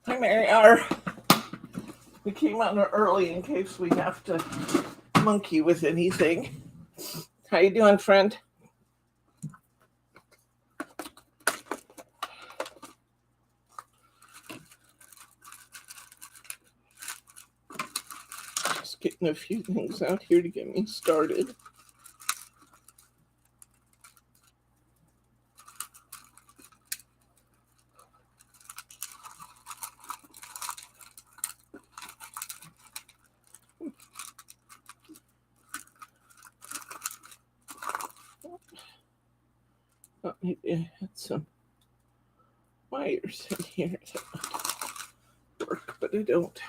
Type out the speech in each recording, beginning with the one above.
Hi, Mary R. We came on early in case we have to monkey with anything. How you doing, friend? Just getting a few things out here to get me started. Oh, maybe I had some wires in here that would work, but I don't.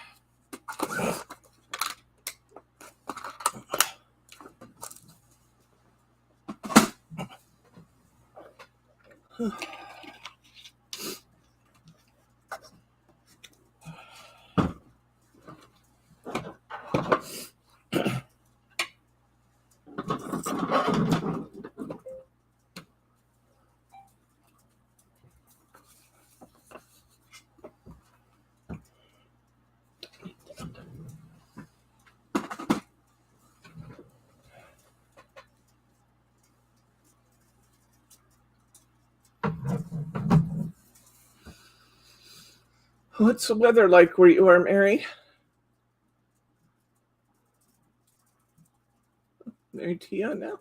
What's the weather like where you are, Mary? Mary T on now?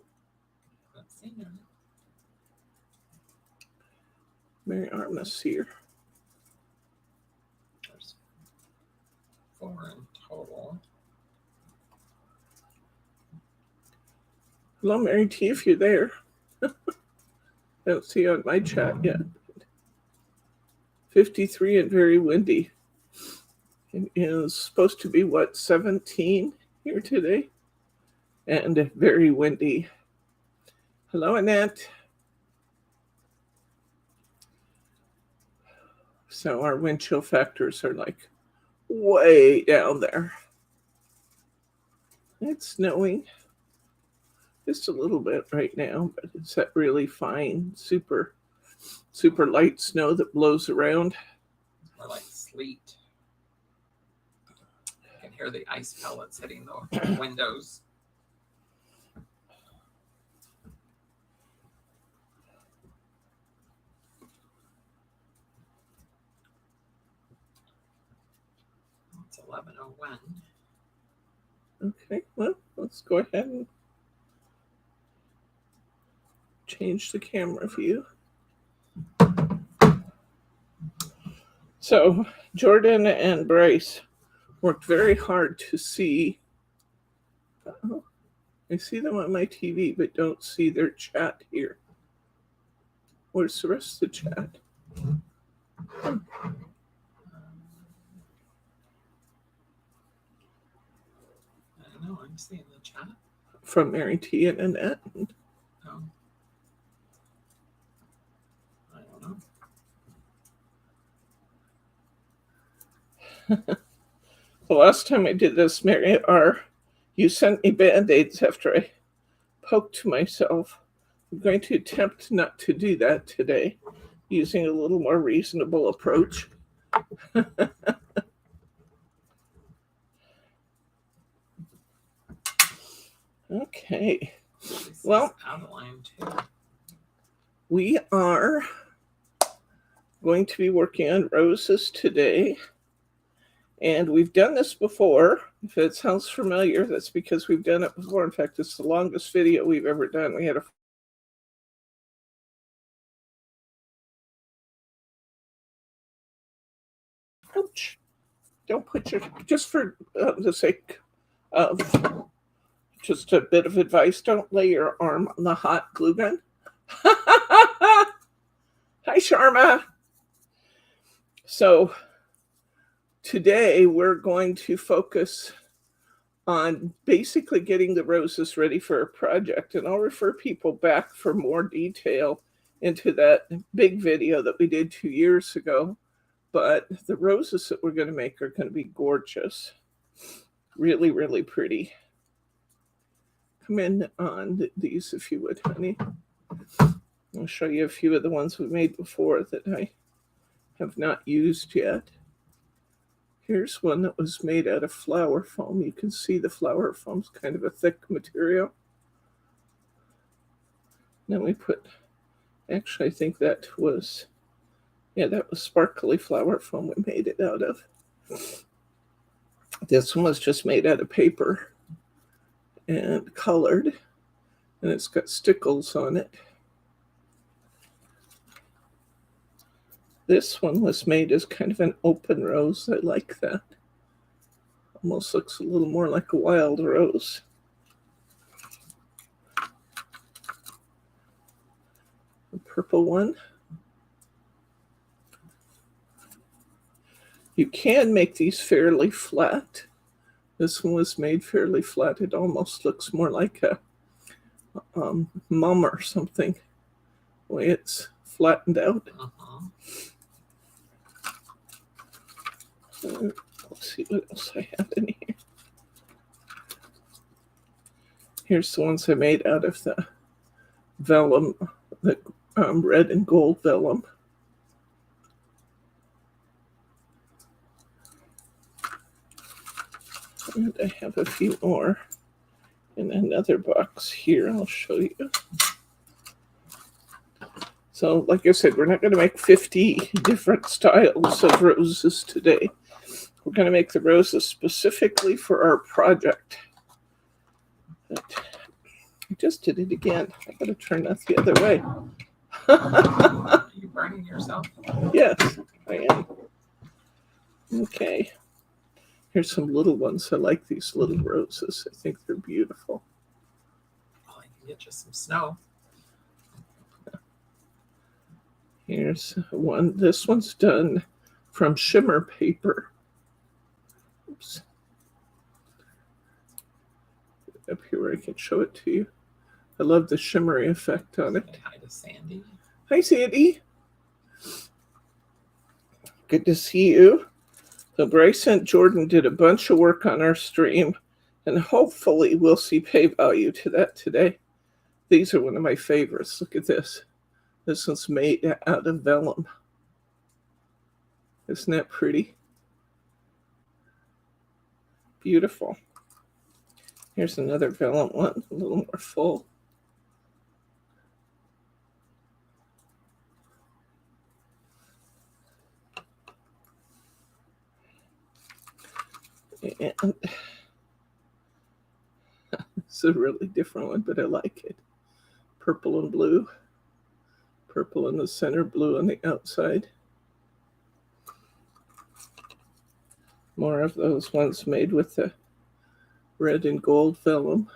Mary R must see her. There's 4 in total. Hello, Mary T, if you're there. I don't see you on my chat yet. 53 and very windy. It is supposed to be, 17 here today? And very windy. Hello, Annette. So our wind chill factors are like way down there. It's snowing just a little bit right now, but it's that really fine, super light snow that blows around. More like sleet. You can hear the ice pellets hitting the windows. It's 11:01. Okay, well, let's go ahead and change the camera view. So Jordan and Bryce worked very hard to see. I see them on my TV, but don't see their chat here. Where's the rest of the chat? I don't know. I'm seeing the chat. From Mary T and Annette. Oh. I don't know. The last time I did this, Mary R, you sent me Band-Aids after I poked myself. I'm going to attempt not to do that today, using a little more reasonable approach. Okay. Well, Adeline too. We are going to be working on roses today. And we've done this before. If it sounds familiar, that's because we've done it before. In fact, it's the longest video we've ever done. We had a ouch. Don't put your, just for the sake of just a bit of advice, don't lay your arm on the hot glue gun. Hi, Sharma. So today we're going to focus on basically getting the roses ready for a project, and I'll refer people back for more detail into that big video that we did 2 years ago. But the roses that we're going to make are going to be gorgeous. Really, really pretty. Come in on these if you would, honey. I'll show you a few of the ones we made before that I have not used yet. Here's one that was made out of flower foam. You can see the flower foam's kind of a thick material. Then we put, actually I think that was, yeah, that was sparkly flower foam we made it out of. This one was just made out of paper and colored, and it's got stickles on it. This one was made as kind of an open rose. I like that. Almost looks a little more like a wild rose. The purple one. You can make these fairly flat. This one was made fairly flat. It almost looks more like a mum or something, the way it's flattened out. Let's see what else I have in here. Here's the ones I made out of the vellum, the red and gold vellum. And I have a few more in another box here. I'll show you. So, like I said, we're not going to make 50 different styles of roses today. We're going to make the roses specifically for our project. But I just did it again. I got to turn that the other way. Are you burning yourself? Yes, I am. Okay. Here's some little ones. I like these little roses. I think they're beautiful. Oh, I can get you some snow. Here's one. This one's done from shimmer paper. Oops. Up here where I can show it to you. I love the shimmery effect on it. Say hi to Sandy. Hi, Sandy. Good to see you. So Bryce and Jordan did a bunch of work on our stream, and hopefully we'll see pay value to that today. These are one of my favorites. Look at this. This one's made out of vellum. Isn't that pretty? Beautiful. Here's another vellum one, a little more full. And it's a really different one, but I like it. Purple and blue. Purple in the center, blue on the outside. More of those ones made with the red and gold vellum.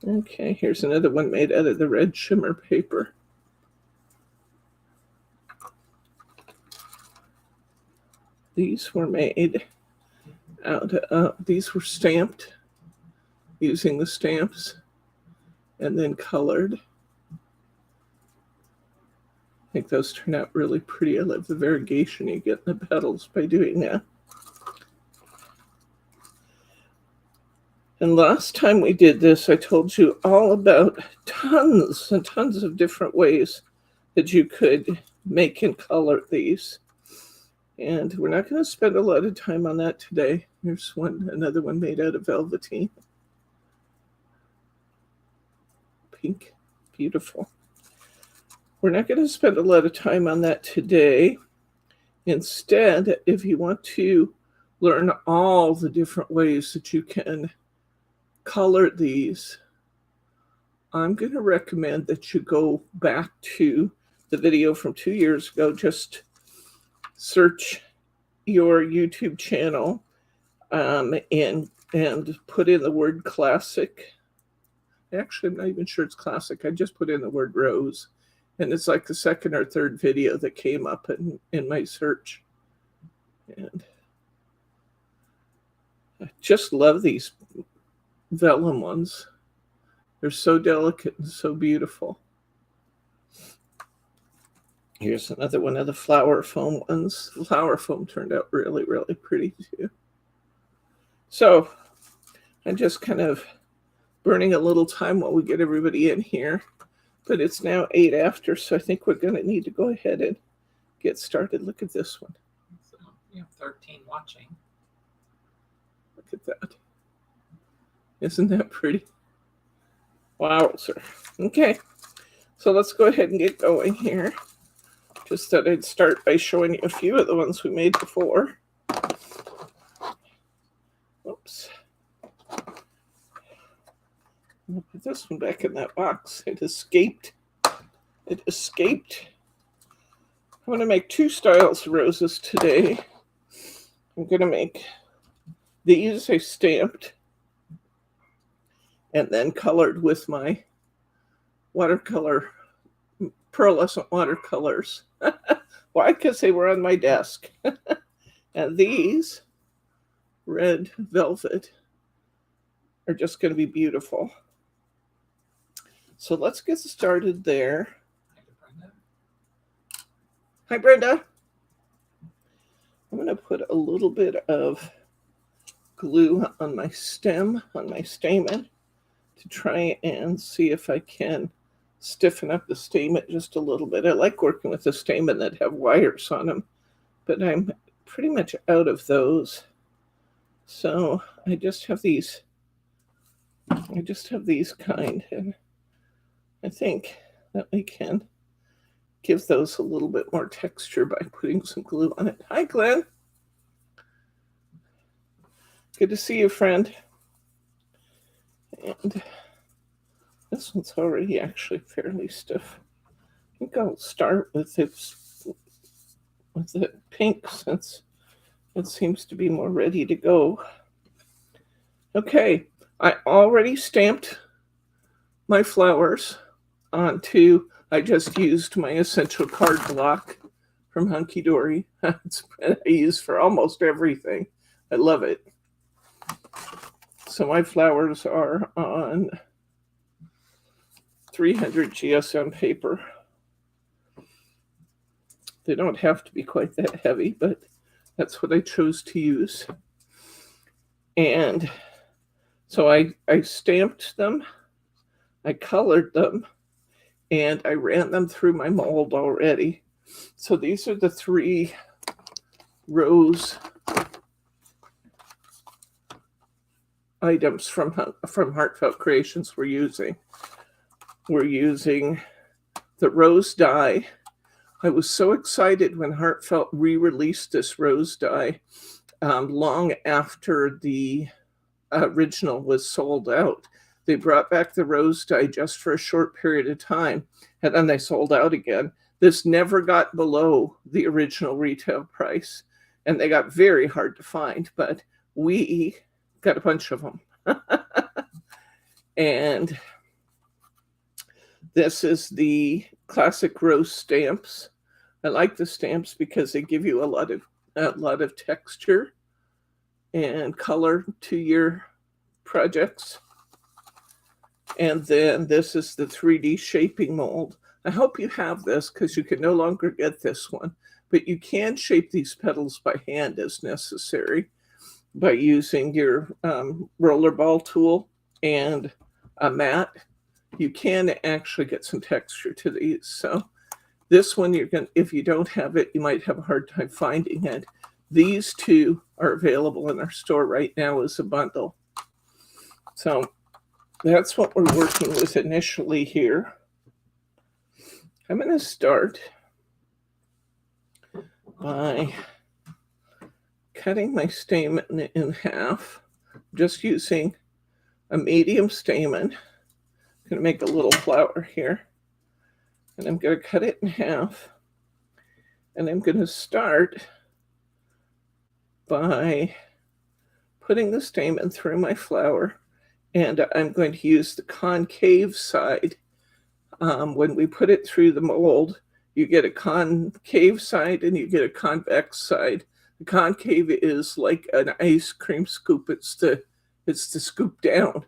Okay, here's another one made out of the red shimmer paper. These were made out of, these were stamped using the stamps and then colored. I think those turn out really pretty. I love the variegation you get in the petals by doing that. And last time we did this, I told you all about tons and tons of different ways that you could make and color these. And we're not going to spend a lot of time on that today. Here's one, another one made out of velveteen. Pink, beautiful. We're not going to spend a lot of time on that today. Instead, if you want to learn all the different ways that you can color these, I'm going to recommend that you go back to the video from 2 years ago. Just search your YouTube channel and put in the word classic. Actually, I'm not even sure it's classic. I just put in the word rose, and it's like the second or third video that came up in my search. And I just love these vellum ones. They're so delicate and so beautiful. Here's another one of the flower foam ones. The flower foam turned out really, really pretty too. So I'm just kind of burning a little time while we get everybody in here. But it's now 8 after, so I think we're going to need to go ahead and get started. Look at this one. So you have 13 watching. Look at that. Isn't that pretty? Wow, sir. Okay, so let's go ahead and get going here. Just thought I'd start by showing you a few of the ones we made before. Oops. I'll put this one back in that box. It escaped. It escaped. I'm going to make 2 styles of roses today. I'm going to make these I stamped and then colored with my watercolor, pearlescent watercolors. Why? Because they were on my desk. And these red velvet are just going to be beautiful. So let's get started there. Hi, Brenda. I'm going to put a little bit of glue on my stem, on my stamen, to try and see if I can stiffen up the stamen just a little bit. I like working with the stamen that have wires on them, but I'm pretty much out of those. So I just have these kind, and I think that we can give those a little bit more texture by putting some glue on it. Hi, Glenn. Good to see you, friend. And this one's already actually fairly stiff. I think I'll start with the pink since it seems to be more ready to go. Okay, I already stamped my flowers onto, I just used my essential card block from Hunky Dory. It's I use for almost everything. I love it. So my flowers are on 300 GSM paper. They don't have to be quite that heavy, but that's what I chose to use. And so I stamped them, I colored them, and I ran them through my mold already. So these are the 3 rose items from Heartfelt Creations we're using. We're using the rose dye. I was so excited when Heartfelt re-released this rose dye long after the original was sold out. They brought back the rose dye just for a short period of time, and then they sold out again. This never got below the original retail price, and they got very hard to find, but we got a bunch of them. And this is the classic rose stamps. I like the stamps because they give you a lot of texture and color to your projects. And then this is the 3D shaping mold. I hope you have this because you can no longer get this one, but you can shape these petals by hand as necessary by using your rollerball tool and a mat. You can actually get some texture to these. So this one, if you don't have it, you might have a hard time finding it. These 2 are available in our store right now as a bundle. So that's what we're working with initially here. I'm going to start by cutting my stamen in half, just using a medium stamen. I'm going to make a little flower here, and I'm going to cut it in half, and I'm going to start by putting the stamen through my flower, and I'm going to use the concave side. When we put it through the mold, you get a concave side and you get a convex side. The concave is like an ice cream scoop. It's the scoop down.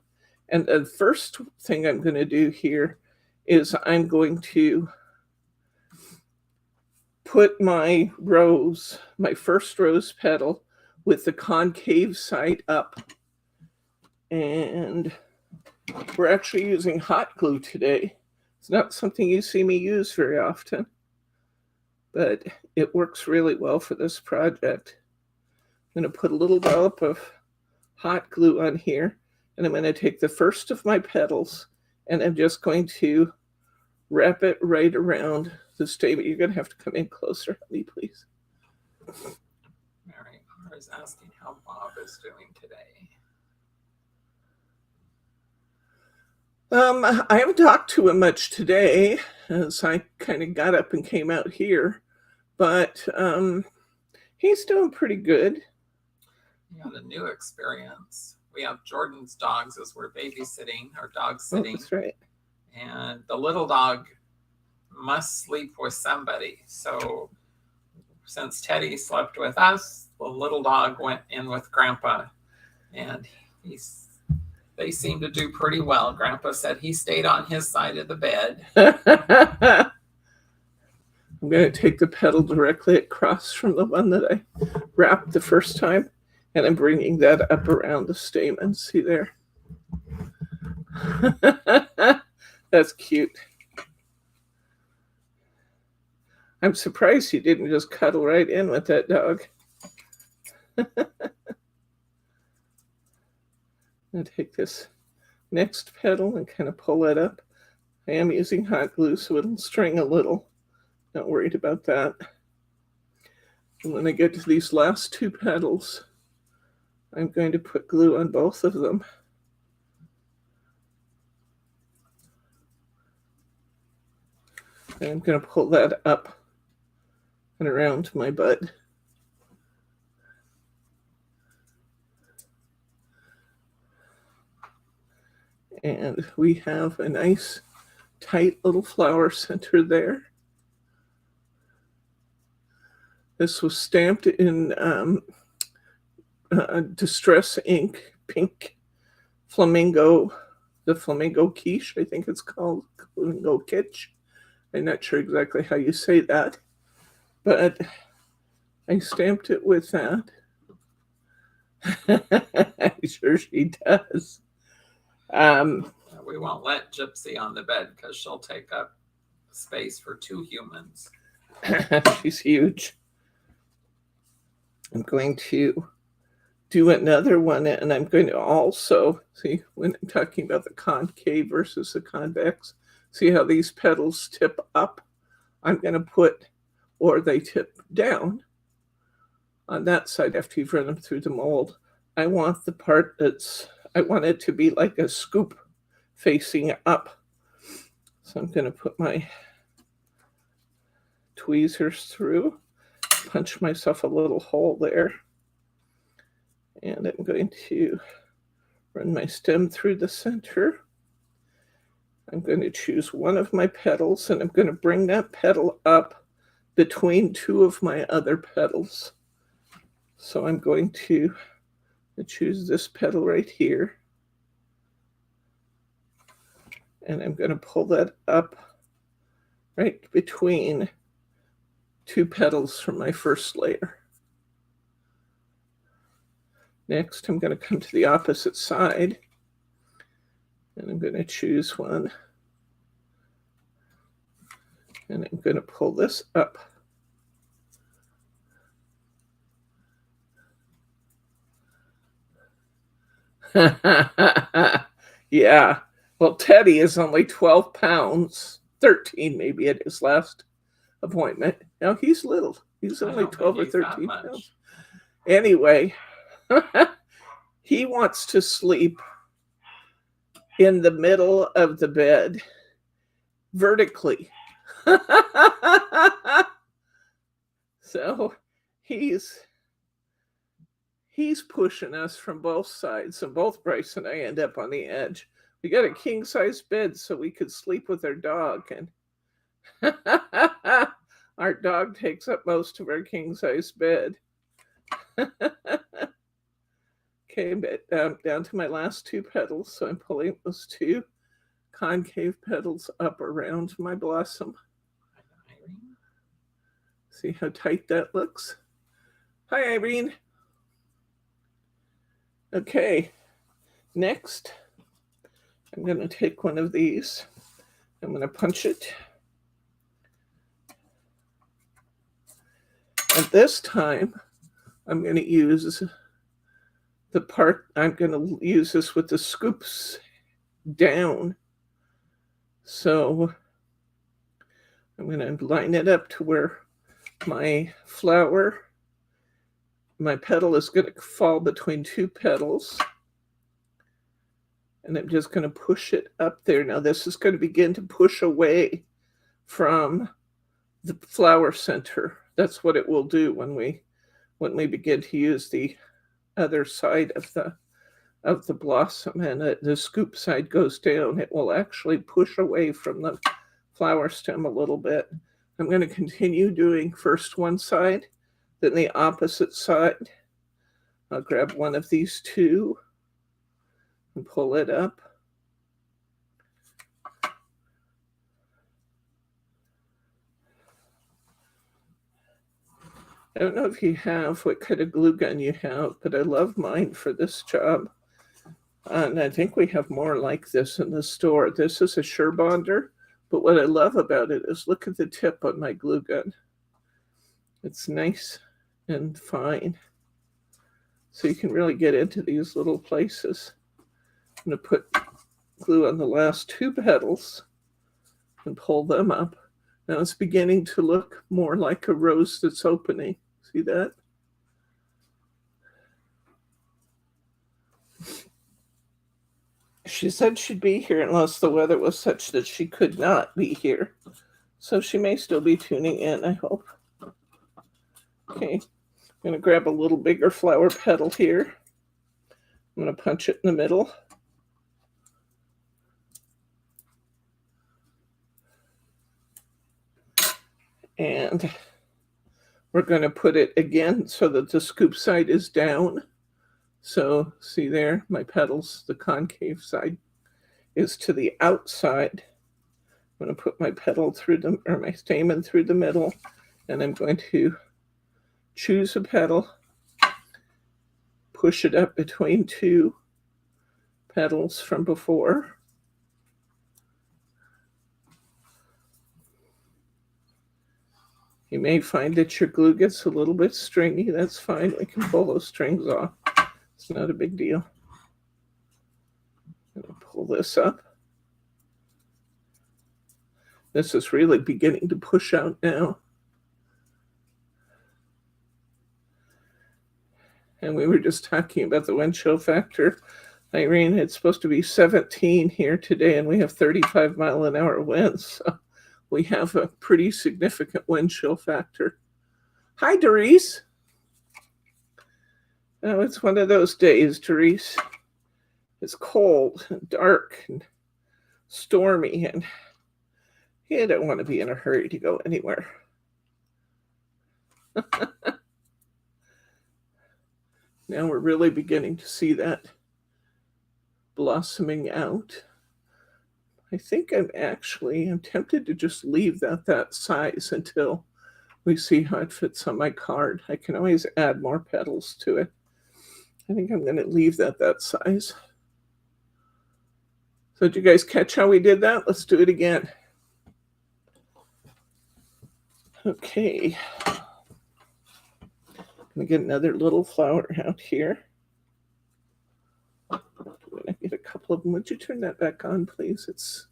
And the first thing I'm going to do here is I'm going to put my rose, my first rose petal, with the concave side up. And we're actually using hot glue today. It's not something you see me use very often, but it works really well for this project. I'm going to put a little dollop of hot glue on here, and I'm going to take the first of my petals, and I'm just going to wrap it right around the stamen. You're going to have to come in closer, honey, please. Mary R is asking how Bob is doing today. I haven't talked to him much today, as I kind of got up and came out here, but he's doing pretty good. We had a new experience. We have Jordan's dogs as we're babysitting, or dog sitting. Oh, that's right. And the little dog must sleep with somebody. So since Teddy slept with us, the little dog went in with Grandpa, and they seem to do pretty well. Grandpa said he stayed on his side of the bed. I'm going to take the petal directly across from the one that I wrapped the first time, and I'm bringing that up around the stamen. See there? That's cute. I'm surprised he didn't just cuddle right in with that dog. I'll take this next petal and kind of pull it up. I am using hot glue, so it'll string a little. Not worried about that. And when I get to these last two petals, I'm going to put glue on both of them. And I'm going to pull that up and around my bud. And we have a nice tight little flower center there. This was stamped in Distress ink, pink flamingo, the flamingo quiche, I think it's called, flamingo kitsch. I'm not sure exactly how you say that, but I stamped it with that. I'm sure she does. We won't let Gypsy on the bed because she'll take up space for two humans. She's huge. I'm going to do another one, and I'm going to also, see, when I'm talking about the concave versus the convex, see how these petals tip up? I'm going to put, or they tip down on that side after you've run them through the mold. I want the part I want it to be like a scoop facing up. So I'm going to put my tweezers through, punch myself a little hole there, and I'm going to run my stem through the center. I'm going to choose one of my petals, and I'm going to bring that petal up between two of my other petals. So I'm going to choose this petal right here, and I'm going to pull that up right between two petals from my first layer. Next, I'm going to come to the opposite side, and I'm going to choose one, and I'm going to pull this up. Yeah, well, Teddy is only 12 pounds, 13 maybe at his last appointment. Now he's little. He's only 12 or 13 pounds. Anyway, he wants to sleep in the middle of the bed vertically. So he's pushing us from both sides, and both Bryce and I end up on the edge. We got a king-size bed so we could sleep with our dog, and our dog takes up most of our king-size bed. Okay, but down to my last two petals, so I'm pulling those two concave petals up around my blossom. See how tight that looks? Hi, Irene. Okay, next, I'm going to take one of these. I'm going to punch it. And this time, I'm going to use the part, I'm going to use this with the scoops down. So I'm going to line it up to where my flower, my petal is going to fall between two petals. And I'm just going to push it up there. Now this is going to begin to push away from the flower center. That's what it will do when we begin to use the other side of the blossom, and the scoop side goes down. It will actually push away from the flower stem a little bit. I'm going to continue doing first one side, then the opposite side. I'll grab one of these two and pull it up. I don't know if you have, what kind of glue gun you have, but I love mine for this job. And I think we have more like this in the store. This is a Surebonder, but what I love about it is look at the tip on my glue gun. It's nice and fine. So you can really get into these little places. I'm going to put glue on the last two petals and pull them up. Now it's beginning to look more like a rose that's opening. See that? She said she'd be here unless the weather was such that she could not be here. So she may still be tuning in, I hope. Okay, I'm going to grab a little bigger flower petal here. I'm going to punch it in the middle. And we're going to put it again so that the scoop side is down. So see there, my petals, the concave side is to the outside. I'm going to put my petal through my stamen through the middle, and I'm going to choose a petal, push it up between two petals from before. You may find that your glue gets a little bit stringy. That's fine. We can pull those strings off. It's not a big deal. I'm going to pull this up. This is really beginning to push out now. And we were just talking about the wind chill factor. Irene, it's supposed to be 17 here today, and we have 35-mile-an-hour winds. So we have a pretty significant wind chill factor. Hi, Doris. Oh, it's one of those days, Doris. It's cold and dark and stormy, and you don't want to be in a hurry to go anywhere. Now we're really beginning to see that blossoming out. I think I'm tempted to just leave that size until we see how it fits on my card. I can always add more petals to it. I think I'm going to leave that size. So did you guys catch how we did that? Let's do it again. Okay. I'm going to get another little flower out here. I'm going to get a couple of them. Would you turn that back on, please? It's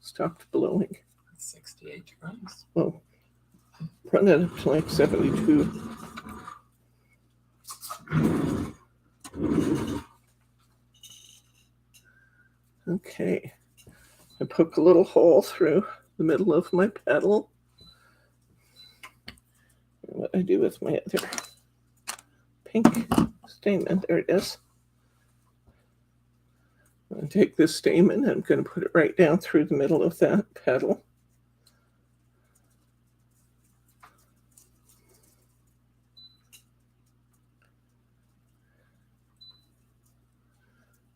stopped blowing. 68 degrees. Well, run it up to like 72. Okay. I poke a little hole through the middle of my petal. And what I do with my other pink stamen, there it is. I'm going to take this stamen and I'm going to put it right down through the middle of that petal.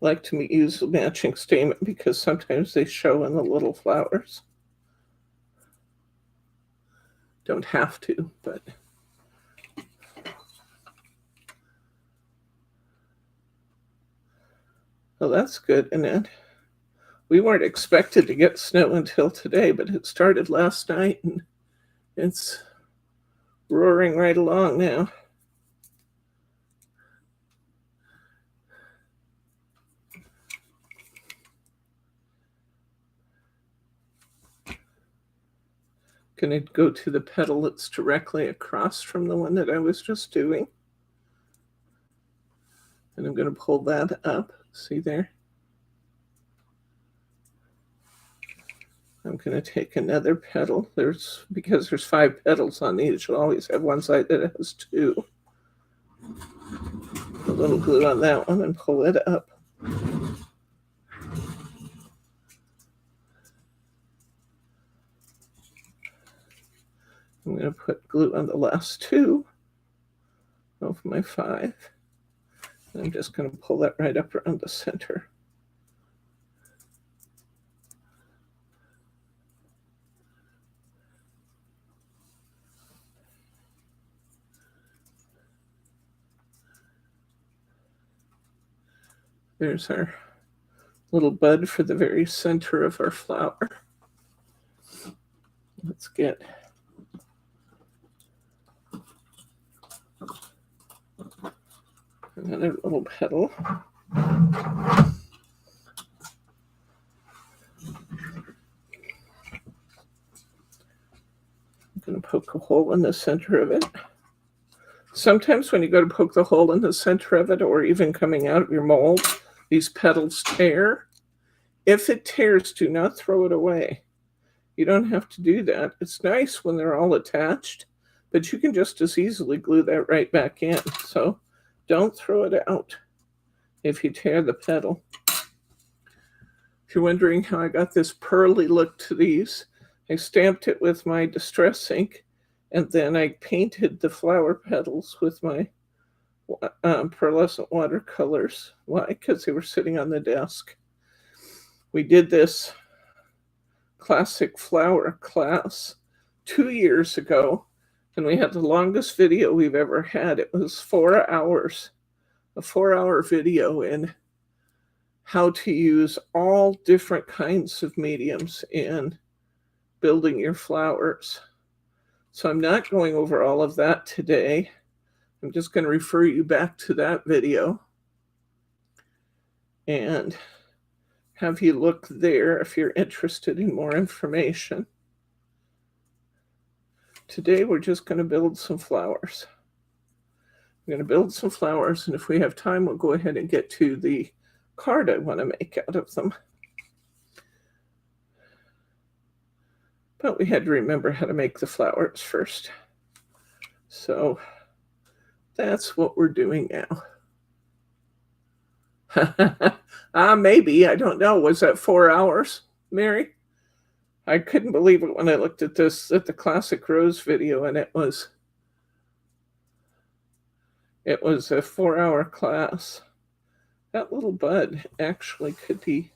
I like to use the matching stamen because sometimes they show in the little flowers. Don't have to, but well, that's good, isn't it? We weren't expected to get snow until today, but it started last night and it's roaring right along now. Going to go to the petal that's directly across from the one that I was just doing. And I'm going to pull that up. See there? I'm going to take another petal. Because there's 5 petals on these, you'll always have one side that has 2. A little glue on that one and pull it up. I'm going to put glue on the last 2 of my 5. And I'm just going to pull that right up around the center. There's our little bud for the very center of our flower. Let's get another little petal. I'm going to poke a hole in the center of it. Sometimes when you go to poke the hole in the center of it, or even coming out of your mold, these petals tear. If it tears, do not throw it away. You don't have to do that. It's nice when they're all attached, but you can just as easily glue that right back in. So don't throw it out if you tear the petal. If you're wondering how I got this pearly look to these, I stamped it with my distress ink, and then I painted the flower petals with my pearlescent watercolors. Why? Because they were sitting on the desk. We did this classic flower class 2 years ago, and we had the longest video we've ever had. It was 4 hours, a 4-hour video in how to use all different kinds of mediums in building your flowers. So I'm not going over all of that today. I'm just going to refer you back to that video and have you look there if you're interested in more information. Today we're just going to build some flowers. I'm going to build some flowers, and if we have time, we'll go ahead and get to the card I want to make out of them. But we had to remember how to make the flowers first. So that's what we're doing now. Maybe, I don't know. Was that 4 hours, Mary? I couldn't believe it when I looked at this, at the Classic Rose video, and it was a 4-hour class. That little bud actually could be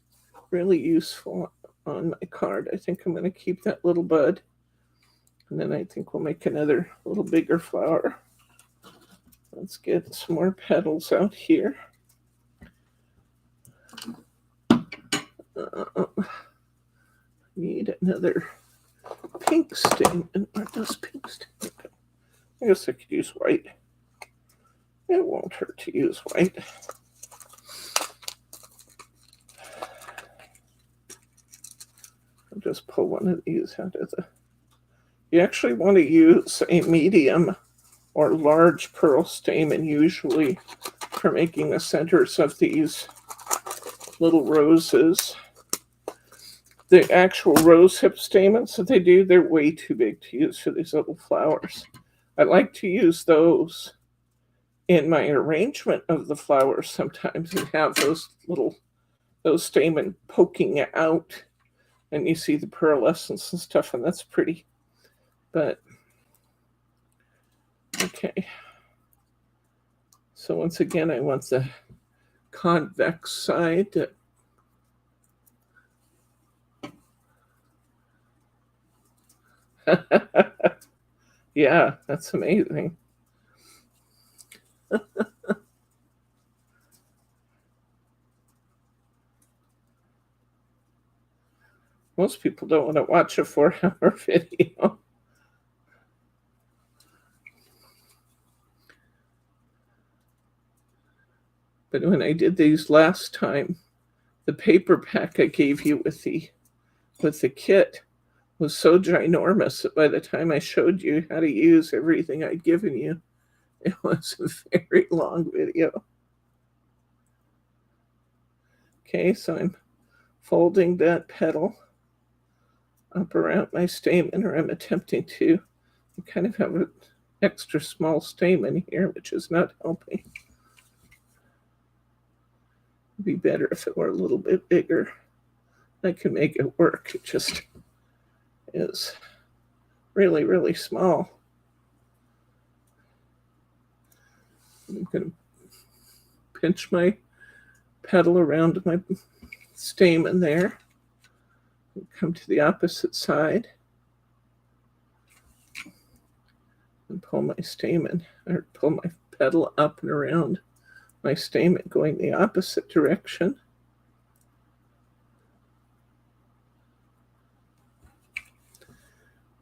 really useful on my card. I think I'm going to keep that little bud, and then I think we'll make another little bigger flower. Let's get some more petals out here. Need another pink stain. And where does pink stain go? I guess I could use white. It won't hurt to use white. I'll just pull one of these out of the... You actually want to use a medium or large pearl stamen usually for making the centers of these little roses. The actual rose hip stamens that they do, they're way too big to use for these little flowers. I like to use those in my arrangement of the flowers sometimes and have those stamen poking out, and you see the pearlescence and stuff, and that's pretty. But okay, so once again, I want the convex side to yeah, that's amazing. Most people don't want to watch a 4-hour video. But when I did these last time, the paper pack I gave you with the kit was so ginormous that by the time I showed you how to use everything I'd given you, it was a very long video. Okay, so I'm folding that petal up around my stamen, or I'm attempting to. I kind of have an extra small stamen here, which is not helping. It'd be better if it were a little bit bigger. I can make it work. It just is really, really small. I'm going to pinch my petal around my stamen there. Come to the opposite side and pull my stamen, or pull my petal up and around my stamen, going the opposite direction.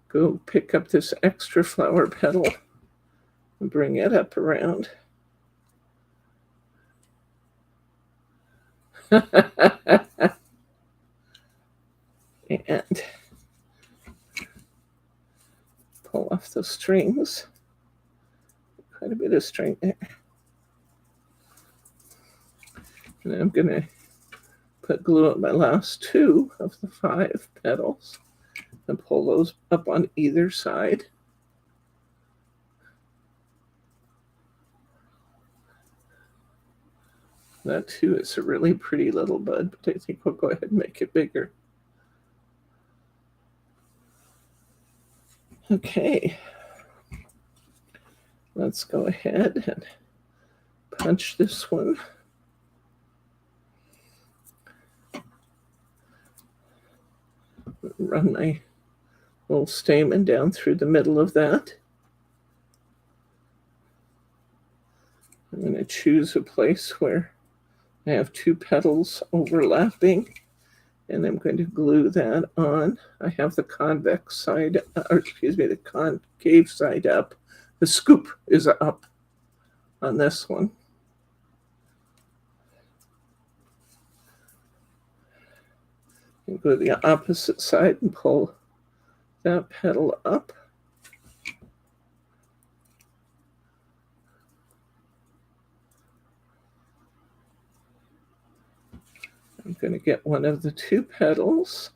Go pick up this extra flower petal and bring it up around. And pull off the strings. Quite a bit of string there. And I'm going to put glue on my last 2 of the 5 petals and pull those up on either side. That too is a really pretty little bud, but I think we'll go ahead and make it bigger. Okay, let's go ahead and punch this one. Run my little stamen down through the middle of that. I'm going to choose a place where I have 2 petals overlapping, and I'm going to glue that on. I have the convex side, or excuse me, the concave side up. The scoop is up on this one. And go to the opposite side and pull that petal up. I'm going to get one of the 2 petals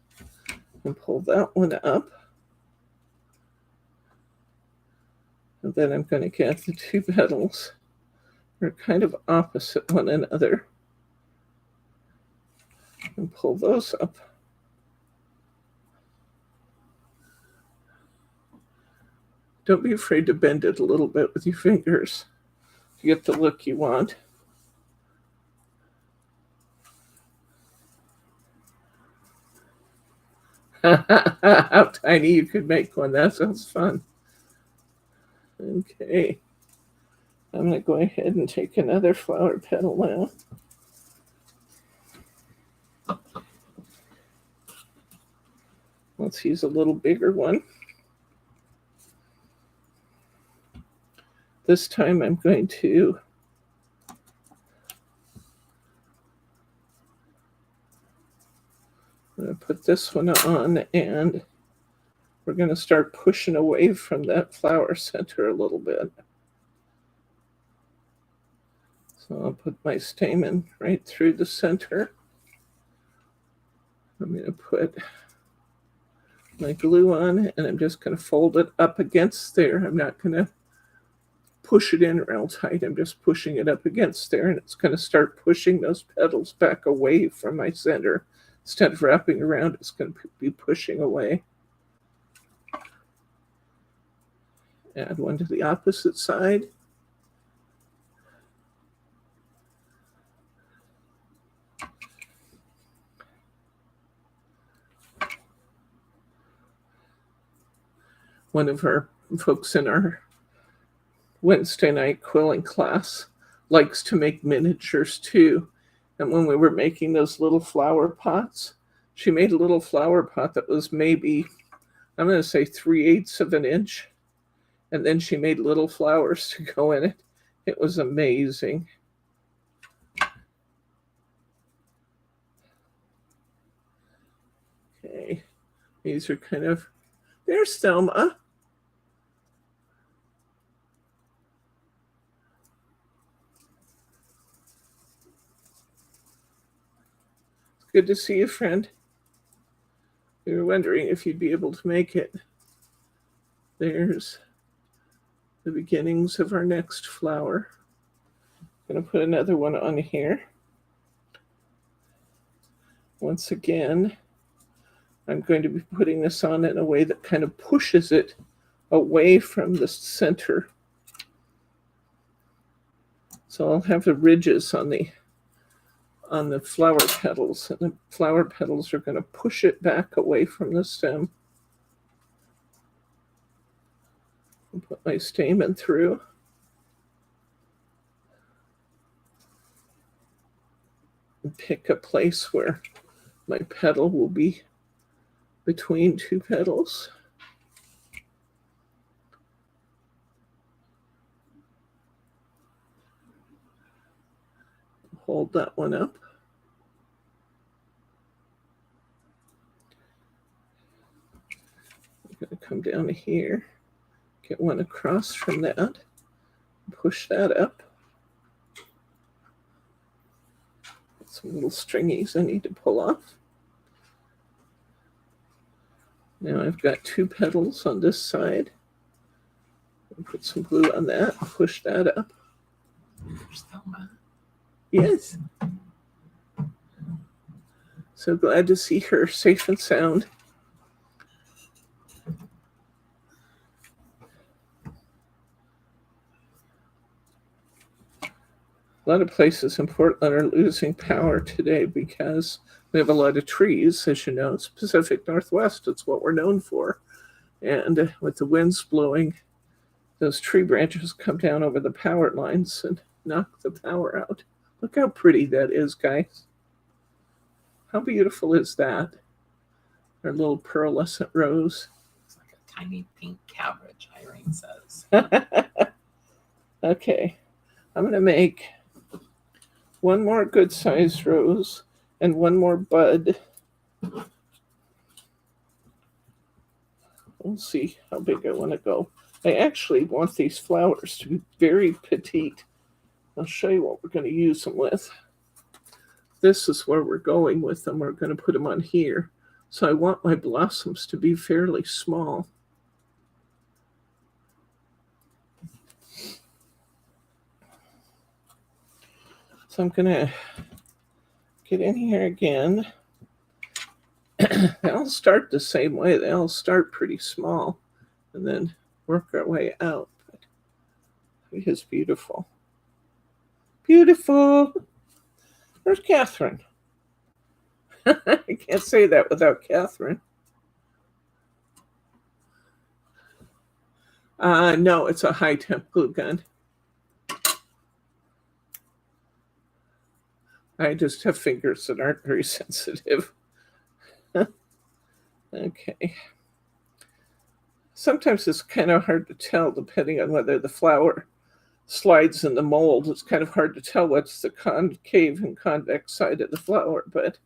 and pull that one up. And then I'm going to get the 2 petals that are kind of opposite one another and pull those up. Don't be afraid to bend it a little bit with your fingers to get the look you want. How tiny you could make one. That sounds fun. Okay. I'm going to go ahead and take another flower petal now. Let's use a little bigger one. This time I'm going to put this one on, and we're going to start pushing away from that flower center a little bit. So I'll put my stamen right through the center. I'm going to put my glue on, and I'm just going to fold it up against there. I'm not going to push it in real tight. I'm just pushing it up against there, and it's going to start pushing those petals back away from my center. Instead of wrapping around, it's going to be pushing away. Add one to the opposite side. One of our folks in our Wednesday night quilling class likes to make miniatures too. And when we were making those little flower pots, She made a little flower pot that was maybe, I'm going to say 3/8 of an inch. And then she made little flowers to go in it. It was amazing. Okay, these are kind of, there's Thelma. It's good to see you, friend. We were wondering if you'd be able to make it. There's the beginnings of our next flower. I'm going to put another one on here. Once again, I'm going to be putting this on in a way that kind of pushes it away from the center. So I'll have the ridges on the flower petals, and the flower petals are going to push it back away from the stem. I'll put my stamen through. And pick a place where my petal will be between two petals. Hold that one up. I'm going to come down here, get one across from that, push that up. Some little stringies I need to pull off. Now I've got two petals on this side. I'll put some glue on that, push that up. Yes. So glad to see her safe and sound. A lot of places in Portland are losing power today because we have a lot of trees, as you know. It's Pacific Northwest. It's what we're known for. And with the winds blowing, those tree branches come down over the power lines and knock the power out. Look how pretty that is, guys. How beautiful is that? Our little pearlescent rose. It's like a tiny pink cabbage, Irene says. Okay, I'm going to make one more good sized rose and one more bud. We'll see how big I want to go. I actually want these flowers to be very petite. I'll show you what we're going to use them with. This is where we're going with them. We're going to put them on here. So I want my blossoms to be fairly small. So I'm going to get in here again. They all start the same way. They all start pretty small and then work our way out. But it is beautiful. Beautiful. Where's Catherine? I can't say that without Catherine. No, it's a high temp glue gun. I just have fingers that aren't very sensitive. Okay. Sometimes it's kind of hard to tell depending on whether the flower slides in the mold. It's kind of hard to tell what's the concave and convex side of the flower, but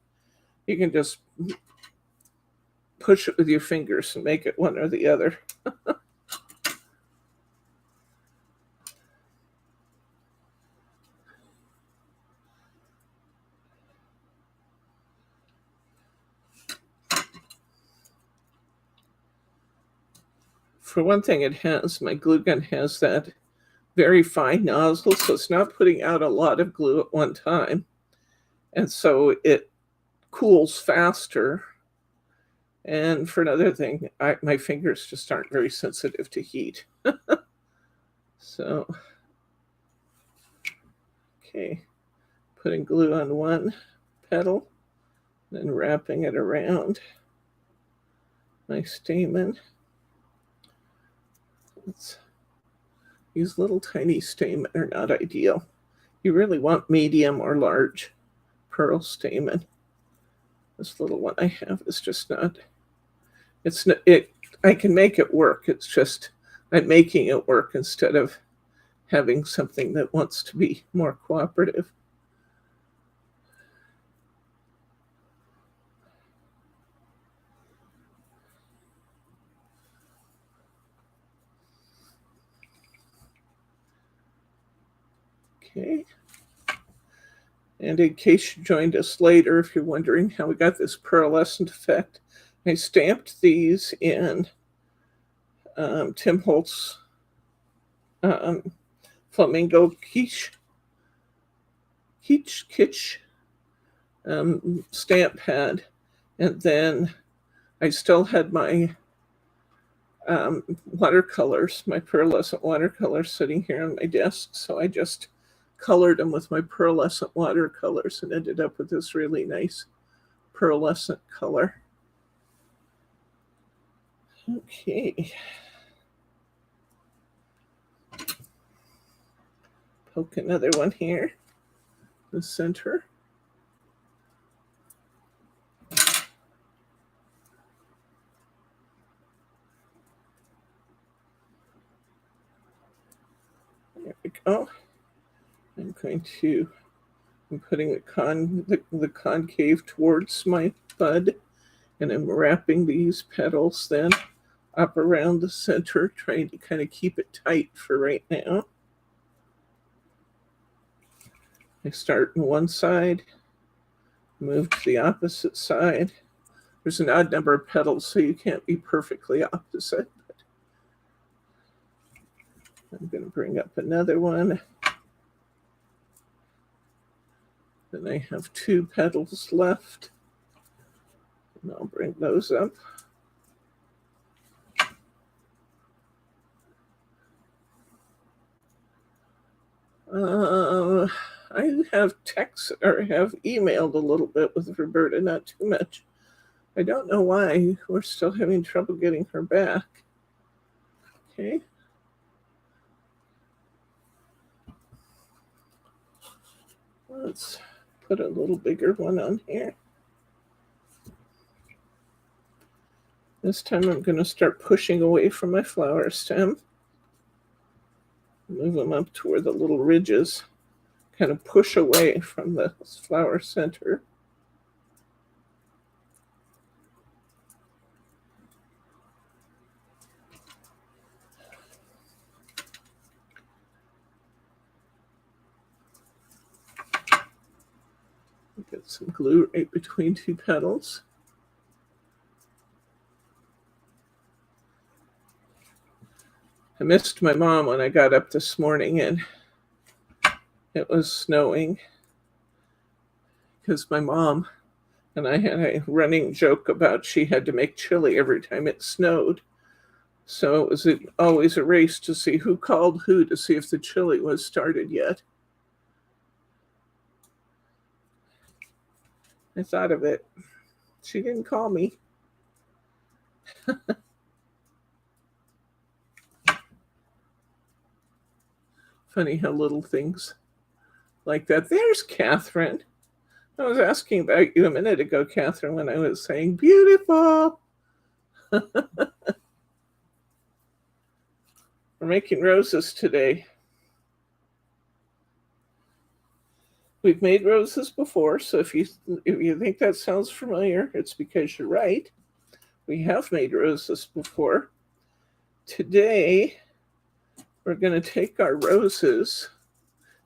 you can just push it with your fingers and make it one or the other. For one thing, my glue gun has that very fine nozzle, so it's not putting out a lot of glue at one time. And so it cools faster. And for another thing, my fingers just aren't very sensitive to heat. So, okay, putting glue on one petal, then wrapping it around my stamen. These little tiny stamen are not ideal. You really want medium or large pearl stamen. This little one I have is just not, it's not, it, I can make it work. It's just, I'm making it work instead of having something that wants to be more cooperative. Okay. And in case you joined us later, if you're wondering how we got this pearlescent effect, I stamped these in Tim Holtz Flamingo Kitsch stamp pad. And then I still had my watercolors, my pearlescent watercolors sitting here on my desk. So I just colored them with my pearlescent watercolors and ended up with this really nice pearlescent color. Okay. Poke another one here, the center. There we go. I'm putting the concave towards my bud, and I'm wrapping these petals then up around the center, trying to kind of keep it tight for right now. I start on one side, move to the opposite side. There's an odd number of petals, so you can't be perfectly opposite. But I'm going to bring up another one. Then I have 2 petals left, and I'll bring those up. I have emailed a little bit with Roberta, not too much. I don't know why we're still having trouble getting her back. Okay. Let's put a little bigger one on here. This time I'm going to start pushing away from my flower stem. Move them up to where the little ridges kind of push away from the flower center. Get some glue right between 2 petals. I missed my mom when I got up this morning and it was snowing because my mom and I had a running joke about she had to make chili every time it snowed. So it was always a race to see who called who to see if the chili was started yet. I thought of it. She didn't call me. Funny how little things like that. There's Catherine. I was asking about you a minute ago, Catherine, when I was saying beautiful. We're making roses today. We've made roses before, so if you think that sounds familiar, it's because you're right. We have made roses before. Today, we're going to take our roses,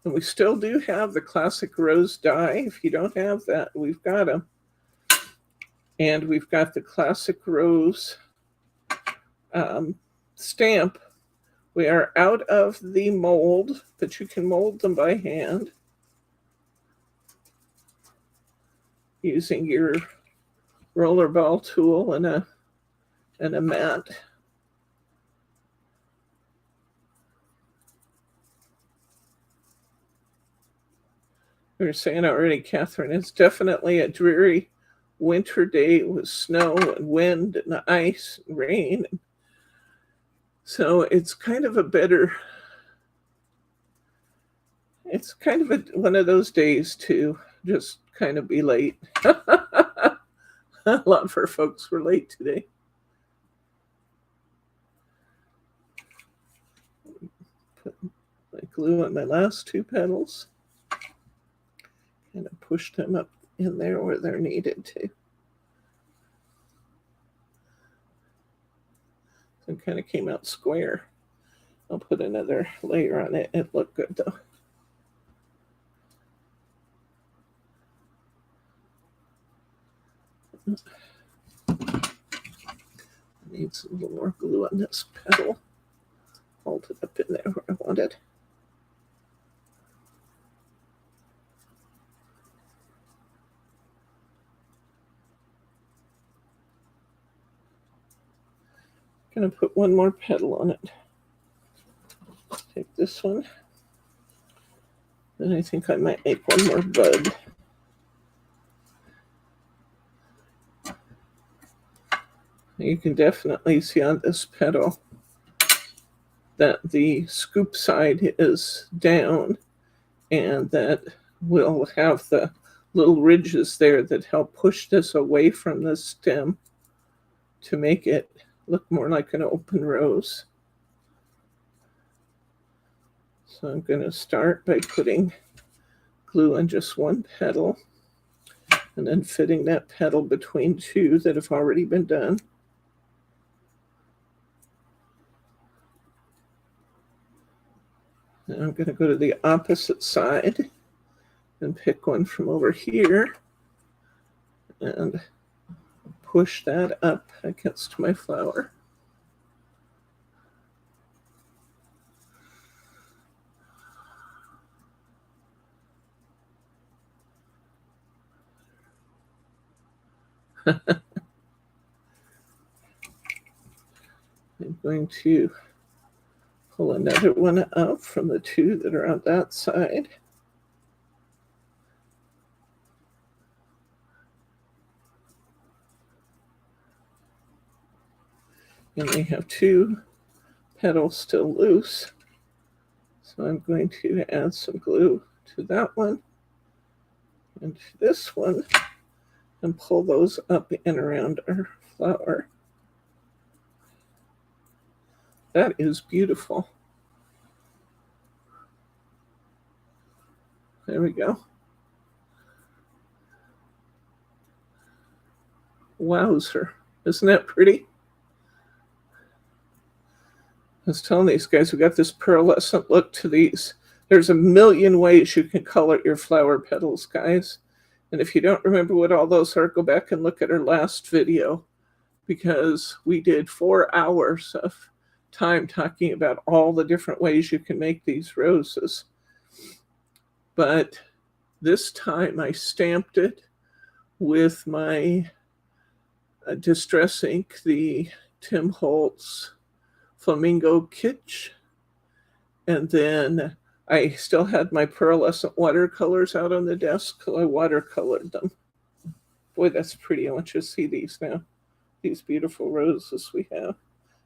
and we still do have the classic rose die. If you don't have that, we've got them. And we've got the classic rose stamp. We are out of the mold, but you can mold them by hand using your rollerball tool and a mat. We were saying already, Catherine, it's definitely a dreary winter day with snow and wind and ice and rain. So it's kind of one of those days to just kind of be late. A lot of our folks were late today. Put my glue on my last two petals. Kind of push them up in there where they're needed to. It kind of came out square. I'll put another layer on it. It looked good though. Needs a little more glue on this petal. Hold it up in there where I want it. I'm going to put one more petal on it. Take this one. And I think I might make one more bud. You can definitely see on this petal that the scoop side is down, and that will have the little ridges there that help push this away from the stem to make it look more like an open rose. So I'm going to start by putting glue on just one petal and then fitting that petal between two that have already been done. Now I'm going to go to the opposite side and pick one from over here and push that up against my flower. I'm going to pull another one up from the two that are on that side. And they have two petals still loose. So I'm going to add some glue to that one and to this one and pull those up and around our flower. That is beautiful. There we go. Wowzer. Isn't that pretty? I was telling these guys, we got this pearlescent look to these. There's a million ways you can color your flower petals, guys. And if you don't remember what all those are, go back and look at our last video, because we did 4 hours of time talking about all the different ways you can make these roses. But this time I stamped it with my Distress ink, the Tim Holtz Flamingo Kitsch, and then I still had my pearlescent watercolors out on the desk, so I watercolored them. Boy, that's pretty. I want you to see these now. These beautiful roses we have.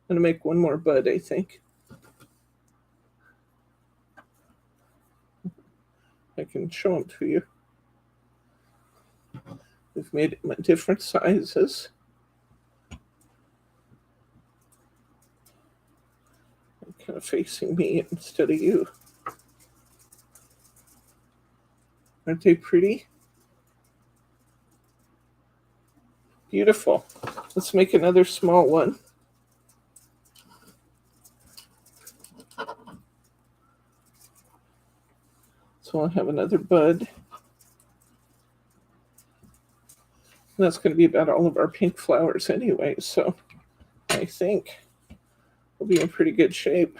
I'm going to make one more bud, I think. I can show them to you. We've made them in different sizes. Kind of facing me instead of you. Aren't they pretty? Beautiful. Let's make another small one. So I'll have another bud. And that's going to be about all of our pink flowers anyway, so I think we'll be in pretty good shape.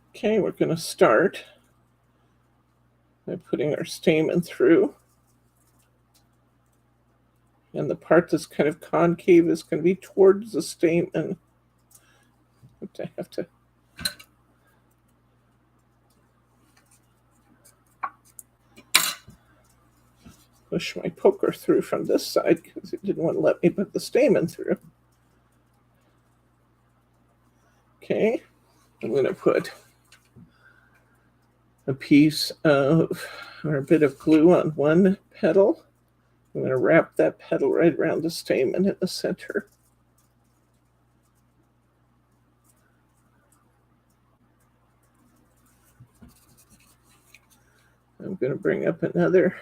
Okay, we're going to start by putting our stamen through. And the part that's kind of concave is going to be towards the stamen. I have to push my poker through from this side because it didn't want to let me put the stamen through. Okay, I'm going to put a piece of, or a bit of glue on one petal. I'm going to wrap that petal right around the stamen in the center. I'm going to bring up another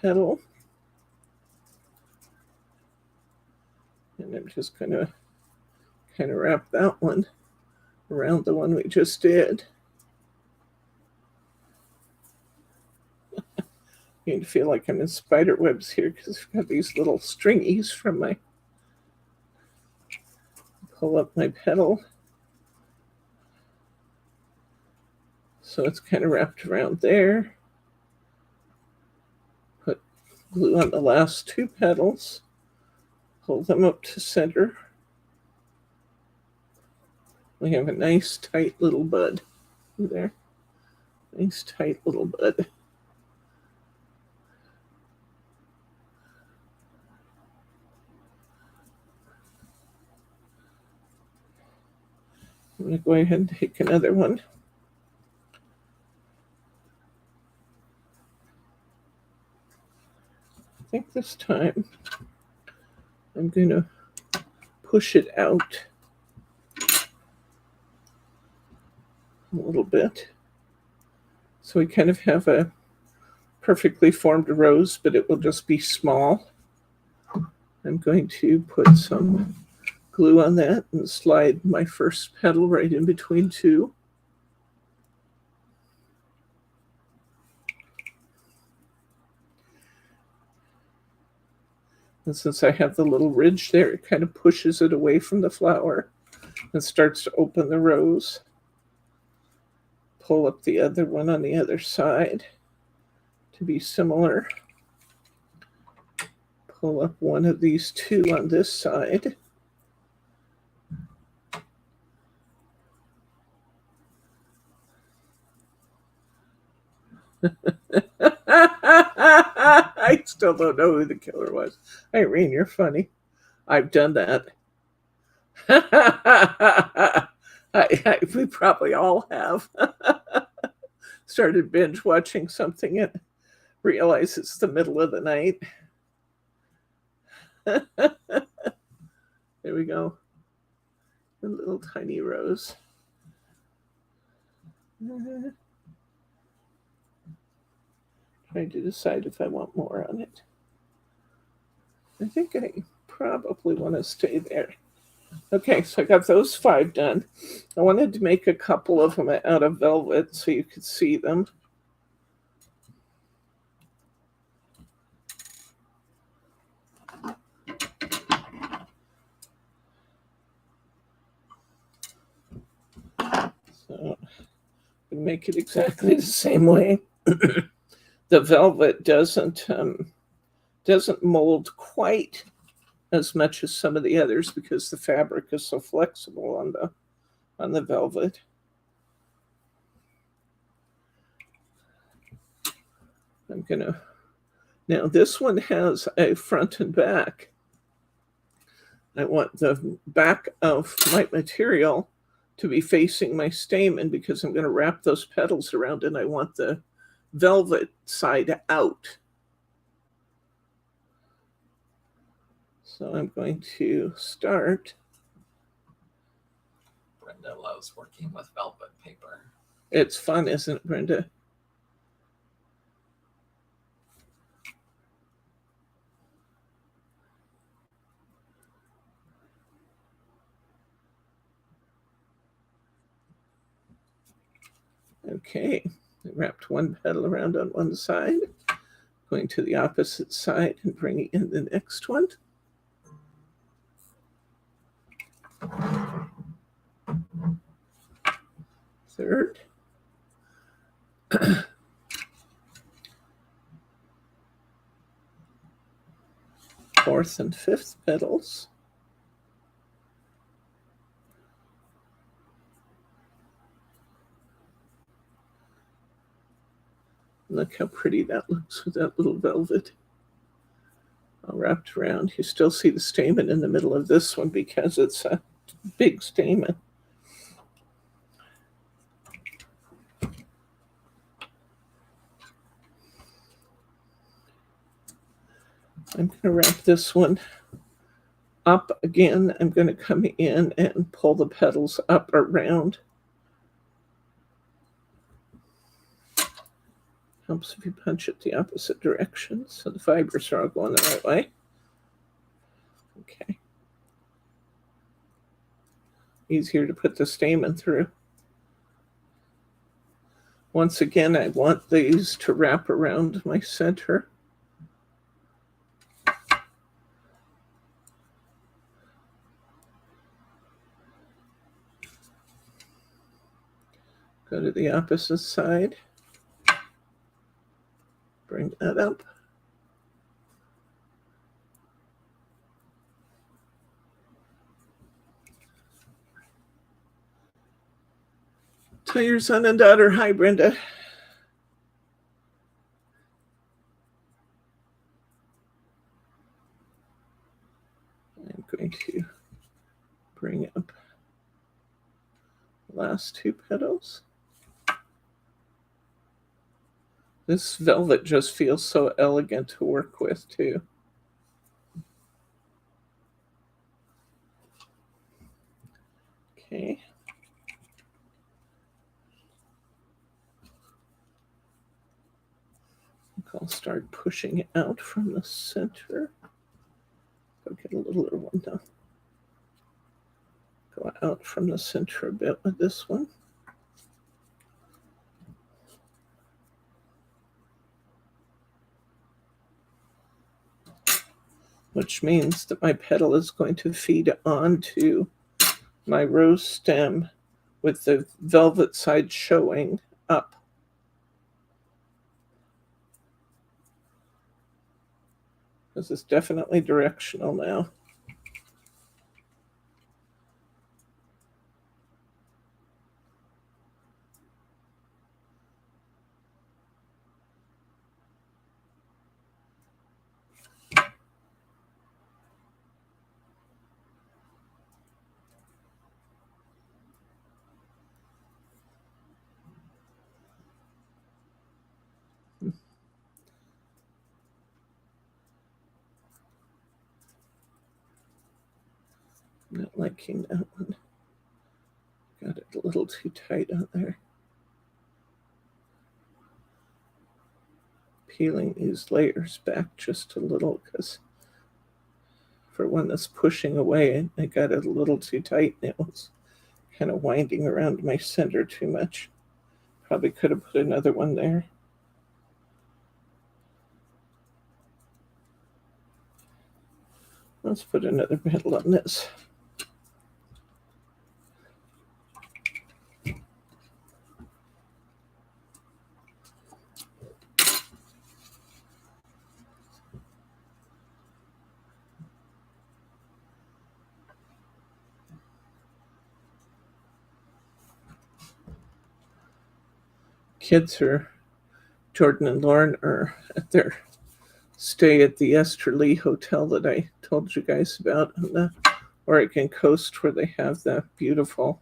petal. And I'm just going to kind of wrap that one around the one we just did. I feel like I'm in spider webs here because I've got these little stringies from my, pull up my petal. So it's kind of wrapped around there. Put glue on the last two petals. Pull them up to center. We have a nice tight little bud there. Nice tight little bud. I'm going to go ahead and take another one. I think this time I'm going to push it out a little bit. So we kind of have a perfectly formed rose, but it will just be small. I'm going to put some glue on that and slide my first petal right in between two. And since I have the little ridge there, it kind of pushes it away from the flower and starts to open the rose. Pull up the other one on the other side to be similar. Pull up one of these two on this side. I still don't know who the killer was. Irene, you're funny. I've done that. We probably all have. Started binge watching something and realize it's the middle of the night. There we go. A little tiny rose. Trying to decide if I want more on it. I think I probably want to stay there. Okay, so I got those 5 done. I wanted to make a couple of them out of velvet so you could see them. So make it exactly the same way. The velvet doesn't mold quite as much as some of the others because the fabric is so flexible on the velvet. I'm gonna, now this one has a front and back. I want the back of my material to be facing my stamen because I'm going to wrap those petals around and I want the velvet side out. So I'm going to start. Brenda loves working with velvet paper. It's fun, isn't it, Brenda? Okay, I wrapped one petal around on one side, going to the opposite side and bringing in the next one. Third. Fourth and fifth petals. Look how pretty that looks with that little velvet all wrapped around. You still see the stamen in the middle of this one because it's a big stamen. I'm going to wrap this one up again. I'm going to come in and pull the petals up around. Helps if you punch it the opposite direction so the fibers are all going the right way. Okay. Easier to put the stamen through. Once again, I want these to wrap around my center. Go to the opposite side. Bring that up. Tell your son and daughter hi, Brenda. I'm going to bring up the last two petals. This velvet just feels so elegant to work with, too. Okay. I'll start pushing it out from the center. Go get a littler one now. Go out from the center a bit with this one. Which means that my petal is going to feed onto my rose stem with the velvet side showing up. This is definitely directional now. Not liking that one. Got it a little too tight on there. Peeling these layers back just a little because for one that's pushing away, I got it a little too tight and it was kind of winding around my center too much. Probably could have put another one there. Let's put another petal on this. Kids are, Jordan and Lauren are at their stay at the Esther Lee Hotel that I told you guys about on the Oregon coast, where they have the beautiful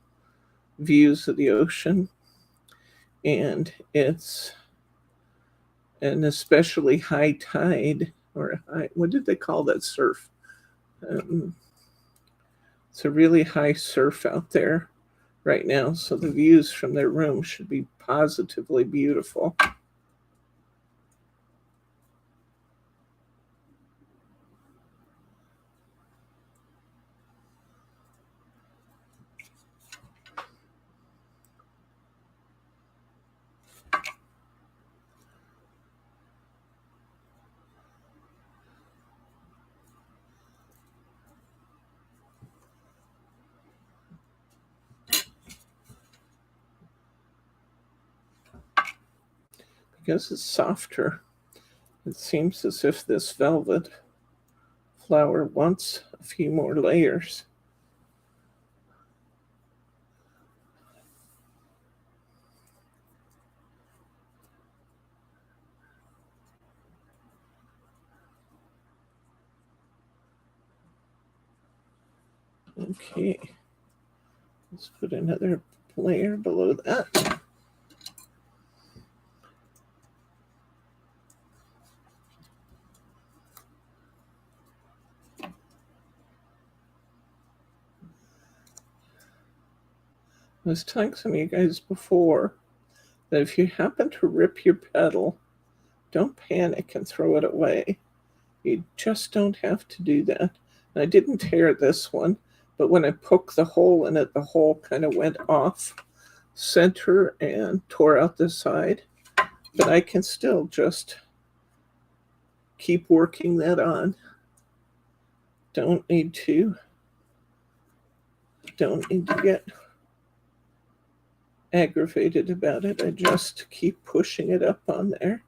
views of the ocean. And it's an especially high tide, or high, what did they call that surf? It's a really high surf out there right now, so the views from their room should be positively beautiful. Because it's softer, it seems as if this velvet flower wants a few more layers. Okay, let's put another layer below that. I was telling some of you guys before that if you happen to rip your petal, don't panic and throw it away. You just don't have to do that. And I didn't tear this one, but when I poked the hole in it, the hole kind of went off center and tore out the side. But I can still just keep working that on. Don't need to get aggravated about it. I just keep pushing it up on there.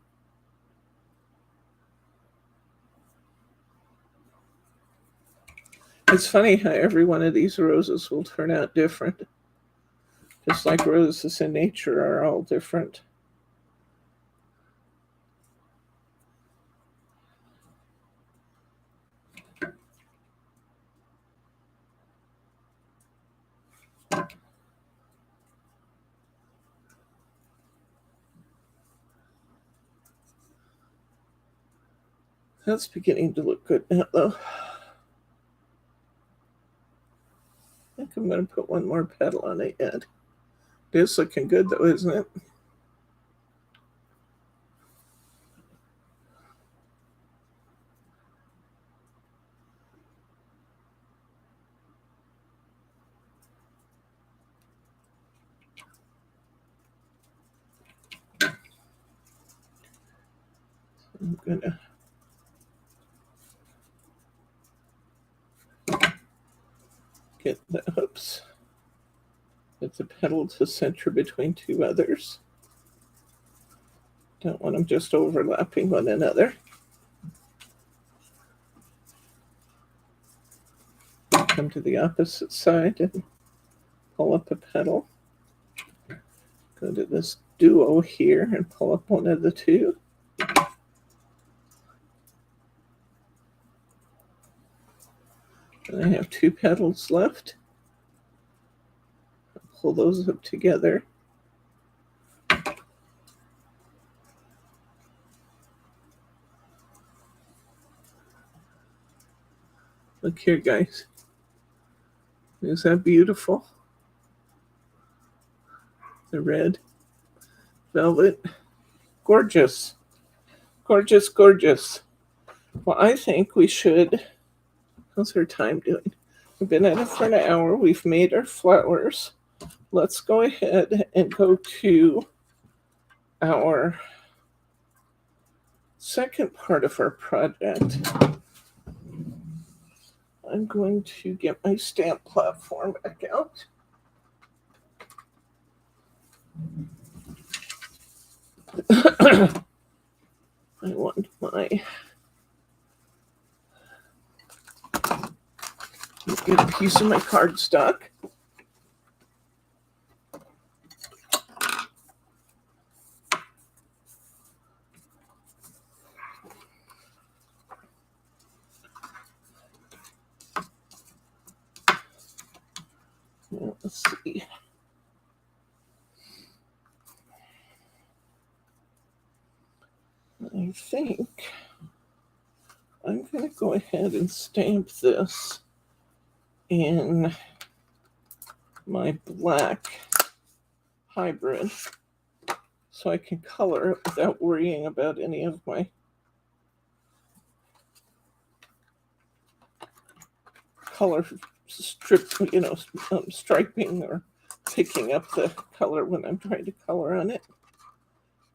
It's funny how every one of these roses will turn out different. Just like roses in nature are all different. That's beginning to look good now, though. I think I'm going to put one more petal on it yet. It is looking good, though, isn't it? I'm going to get the petal to center between two others. Don't want them just overlapping one another. Come to the opposite side and pull up a petal. Go to this duo here and pull up one of the two. And I have two petals left. I'll pull those up together. Look here, guys. Is that beautiful? The red velvet. Gorgeous. Gorgeous, gorgeous. Well, I think we should... How's our time doing? We've been at it for an hour. We've made our flowers. Let's go ahead and go to our second part of our project. I'm going to get my stamp platform back out. I want my... Get a piece of my cardstock. Well, let's see. I think I'm going to go ahead and stamp this in my black hybrid so I can color it without worrying about any of my color striping or picking up the color when I'm trying to color on it,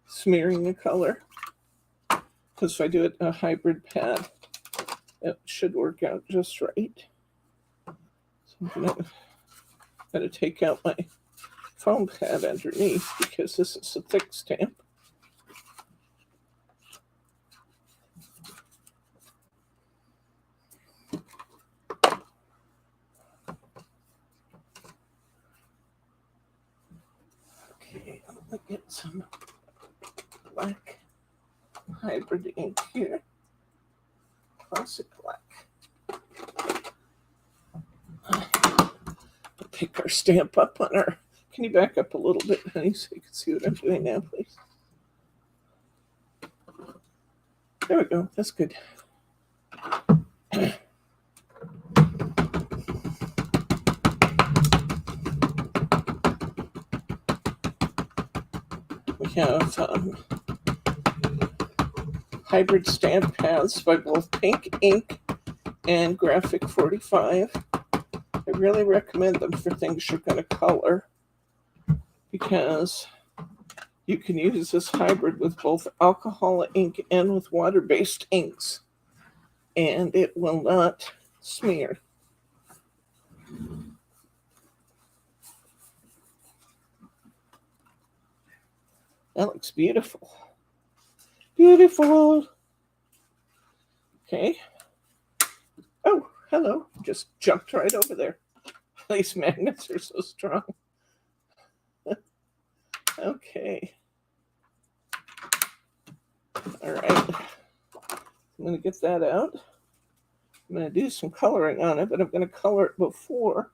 smearing the color. Because if I do it in a hybrid pad, it should work out just right. So I'm going to take out my foam pad underneath because this is a thick stamp. Okay, I'm going to get some black hybrid ink here. Classic black. Pick our stamp up on our... Can you back up a little bit, honey, so you can see what I'm doing now, please? There we go. That's good. have hybrid stamp pads by both Pink Ink and Graphic 45. I really recommend them for things you're going to color because you can use this hybrid with both alcohol ink and with water-based inks, and it will not smear. That looks beautiful. Beautiful. Okay. Oh, hello. Just jumped right over there. These magnets are so strong. Okay. All right. I'm going to get that out. I'm going to do some coloring on it, but I'm going to color it before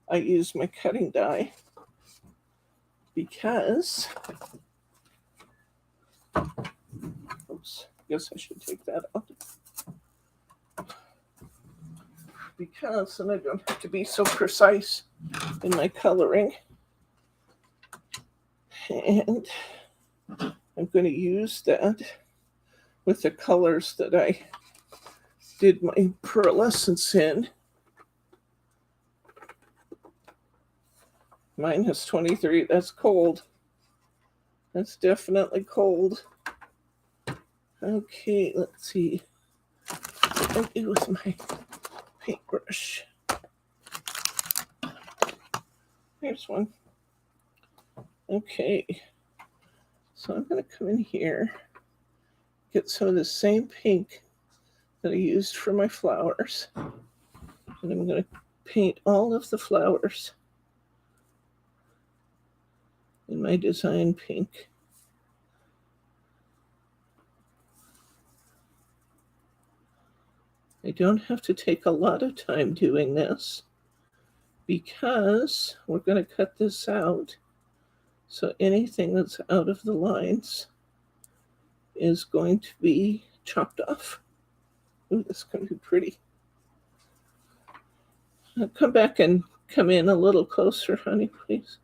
I use my cutting die because, oops, I guess I should take that out. Because then I don't have to be so precise in my coloring. And I'm going to use that with the colors that I did my pearlescence in. Minus 23, that's cold. That's definitely cold. Okay, let's see what I do with my paintbrush. Here's one. Okay, so I'm going to come in here, get some of the same pink that I used for my flowers, and I'm going to paint all of the flowers in my design pink. I don't have to take a lot of time doing this because we're going to cut this out. So anything that's out of the lines is going to be chopped off. Ooh, this is going to be pretty. Now come back and come in a little closer, honey, please.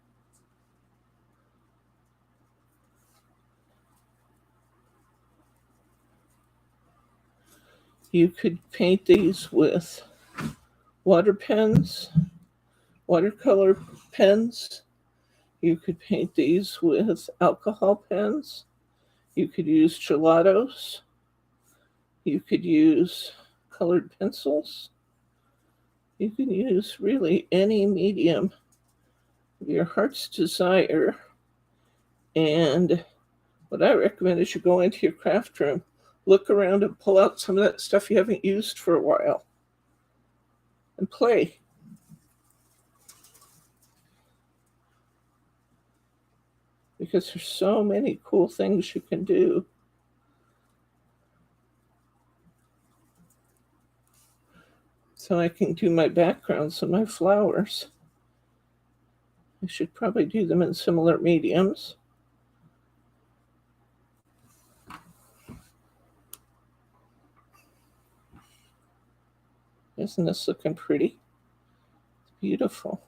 You could paint these with water pens, watercolor pens. You could paint these with alcohol pens. You could use gelatos. You could use colored pencils. You can use really any medium of your heart's desire. And what I recommend is you go into your craft room, look around and pull out some of that stuff you haven't used for a while and play. Because there's so many cool things you can do. So I can do my backgrounds and my flowers. I should probably do them in similar mediums. Isn't this looking pretty? It's beautiful.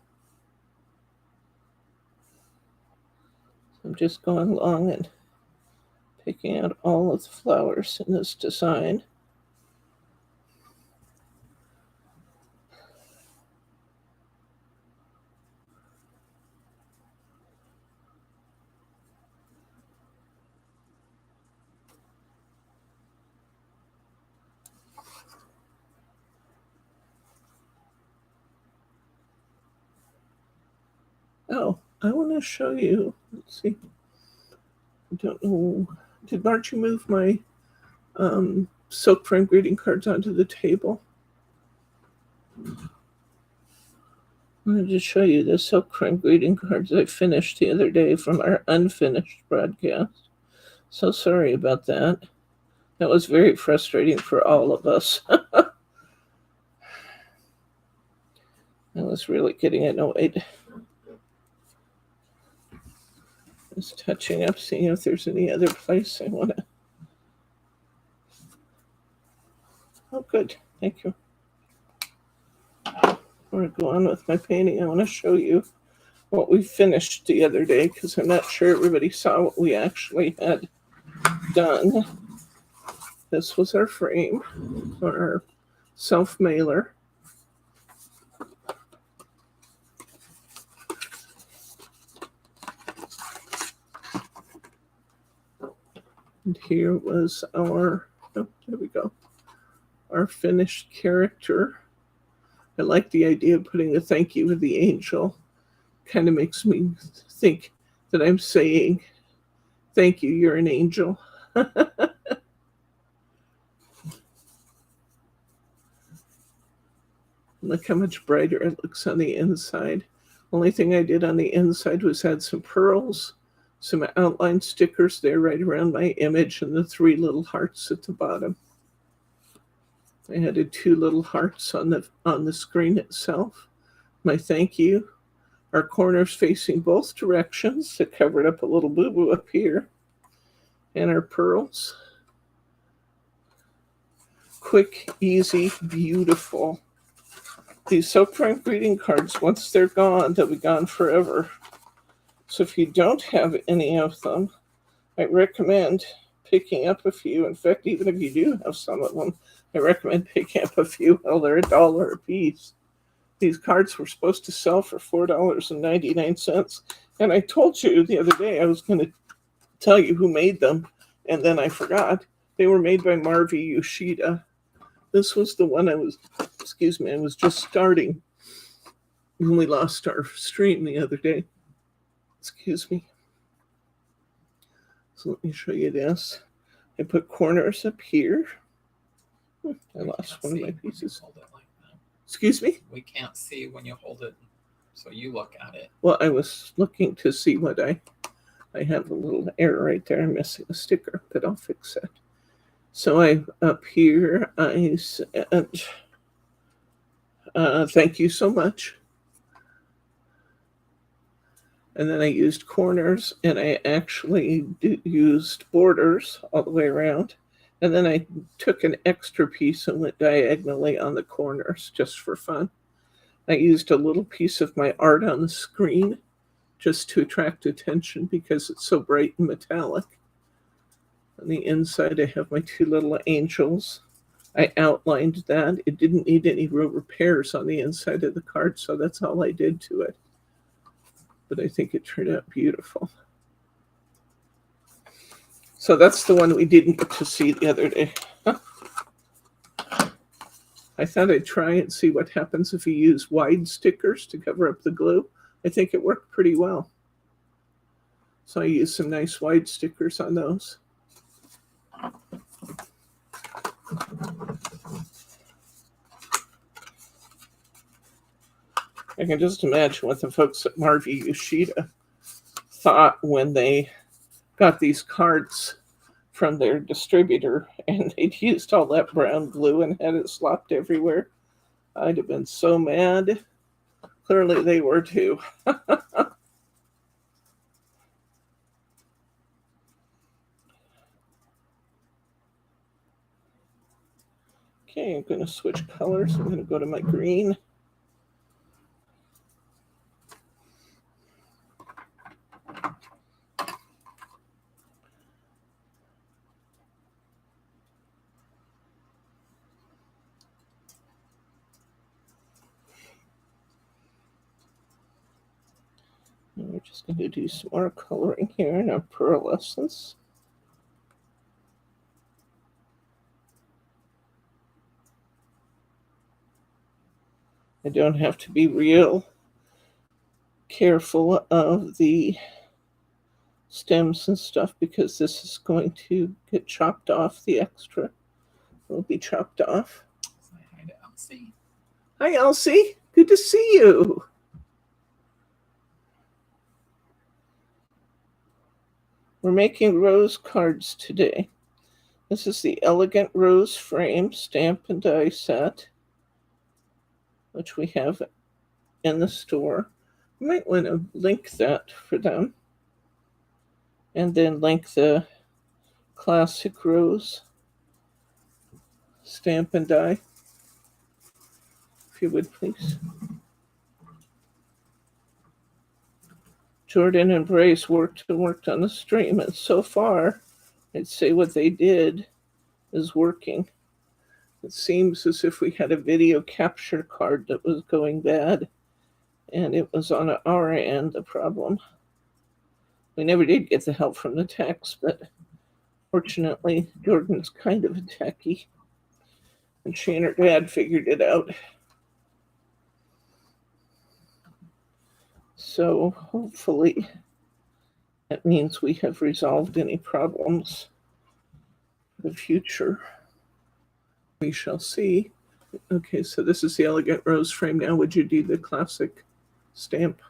I'm just going along and picking out all of the flowers in this design. Oh, I want to show you. Let's see. I don't know. Did Margie move my silk frame greeting cards onto the table? I wanted to show you the silk frame greeting cards I finished the other day from our unfinished broadcast. So sorry about that. That was very frustrating for all of us. I was really getting annoyed. Just touching up, seeing if there's any other place I want to. Oh, good. Thank you. Before I go on with my painting, I want to show you what we finished the other day because I'm not sure everybody saw what we actually had done. This was our frame for our self mailer. And here was our, oh, there we go, our finished character. I like the idea of putting a thank you with the angel. Kind of makes me think that I'm saying, thank you, you're an angel. Look how much brighter it looks on the inside. Only thing I did on the inside was add some pearls, some outline stickers there right around my image, and the 3 little hearts at the bottom. I added 2 little hearts on the screen itself. My thank you. Our corners facing both directions that covered up a little boo-boo up here. And our pearls. Quick, easy, beautiful. These soap frame greeting cards, once they're gone, they'll be gone forever. So if you don't have any of them, I recommend picking up a few. In fact, even if you do have some of them, I recommend picking up a few while they're $1 a piece. These cards were supposed to sell for $4.99. And I told you the other day I was going to tell you who made them, and then I forgot. They were made by Marvi Yoshida. This was the one I was just starting when we lost our stream the other day. Excuse me. So let me show you this. I put corners up here. I lost one of my pieces. Excuse me? We can't see when you hold it, so you look at it. Well, I was looking to see what I have a little error right there. I'm missing a sticker, but I'll fix it. So up here, I said, thank you so much. And then I used corners, and I actually used borders all the way around. And then I took an extra piece and went diagonally on the corners just for fun. I used a little piece of my art on the screen just to attract attention because it's so bright and metallic. On the inside, I have my 2 little angels. I outlined that. It didn't need any real repairs on the inside of the card, so that's all I did to it. But I think it turned out beautiful. So that's the one we didn't get to see the other day. I thought I'd try and see what happens if you use wide stickers to cover up the glue. I think it worked pretty well. So I used some nice wide stickers on those. I can just imagine what the folks at Marvi Yoshida thought when they got these cards from their distributor and they'd used all that brown glue and had it slopped everywhere. I'd have been so mad. Clearly they were too. Okay, I'm going to switch colors. I'm going to go to my green. And we're just going to do some more coloring here in our pearlescence. I don't have to be real careful of the stems and stuff because this is going to get chopped off. The extra will be chopped off. Hi to Elsie. Hi, Elsie. Good to see you. We're making rose cards today. This is the Elegant Rose Frame Stamp and Die set, which we have in the store. You might want to link that for them. And then link the Classic Rose Stamp and Die, if you would please. Jordan and Brace worked on the stream, and so far, I'd say what they did is working. It seems as if we had a video capture card that was going bad, and it was on our end, the problem. We never did get the help from the techs, but fortunately, Jordan's kind of a techie, and she and her dad figured it out. So hopefully that means we have resolved any problems for the future. We shall see. Okay, so this is the elegant rose frame now. Would you do the classic stamp?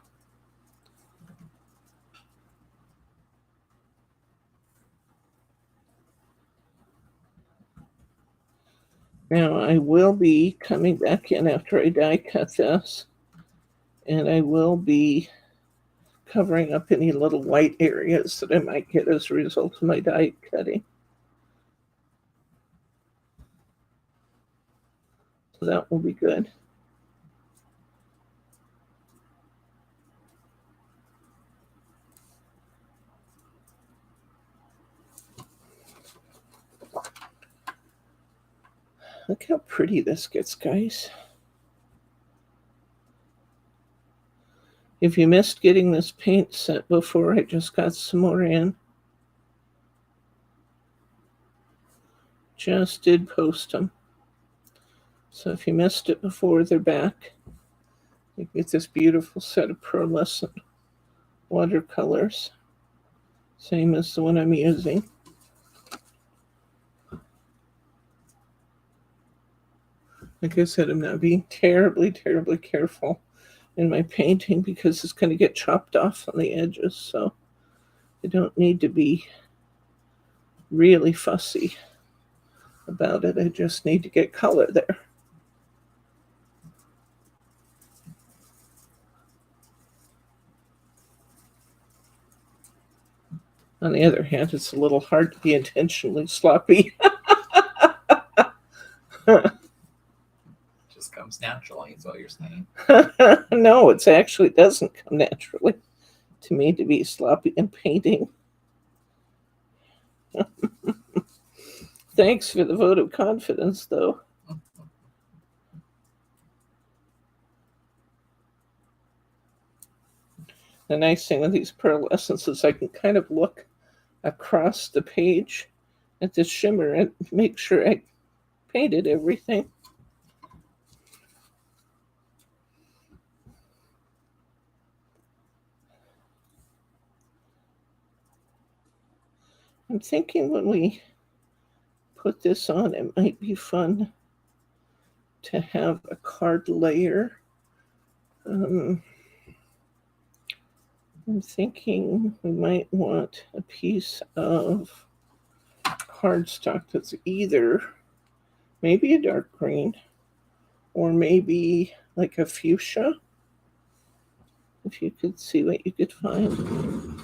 Now I will be coming back in after I die cut this, and I will be covering up any little white areas that I might get as a result of my die cutting. So that will be good. Look how pretty this gets, guys. If you missed getting this paint set before, I just got some more in. Just did post them. So if you missed it before, they're back. You get this beautiful set of pearlescent watercolors. Same as the one I'm using. Like I said, I'm not being terribly, terribly careful in my painting because it's going to get chopped off on the edges. So I don't need to be really fussy about it. I just need to get color there. On the other hand, it's a little hard to be intentionally sloppy. Just comes naturally, is what you're saying. No, it actually doesn't come naturally to me to be sloppy in painting. Thanks for the vote of confidence, though. The nice thing with these pearlescents is I can kind of look across the page at the shimmer and make sure I painted everything. I'm thinking when we put this on, it might be fun to have a card layer. I'm thinking we might want a piece of cardstock that's either maybe a dark green or maybe like a fuchsia. If you could see what you could find.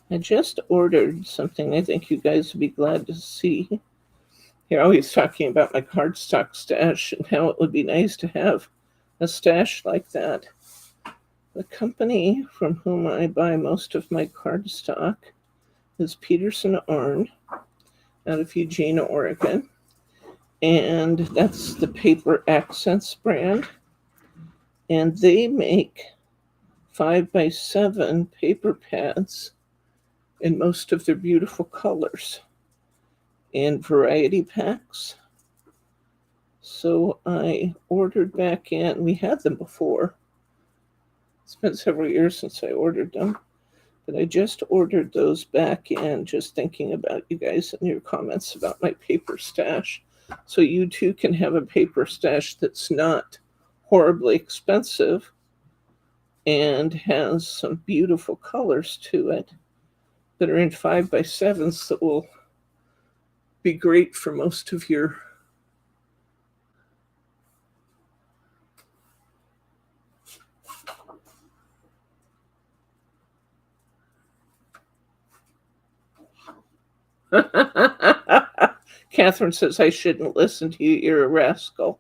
I just ordered something I think you guys would be glad to see. You're always talking about my cardstock stash and how it would be nice to have a stash like that. The company from whom I buy most of my cardstock is Peterson Arn out of Eugene, Oregon. And that's the Paper Accents brand. And they make 5x7 paper pads in most of their beautiful colors in variety packs. So I ordered back in. We had them before. It's been several years since I ordered them, but I just ordered those back in, just thinking about you guys and your comments about my paper stash. So you too can have a paper stash that's not horribly expensive and has some beautiful colors to it that are in 5x7s that will be great for most of your Catherine says I shouldn't listen to you. You're a rascal.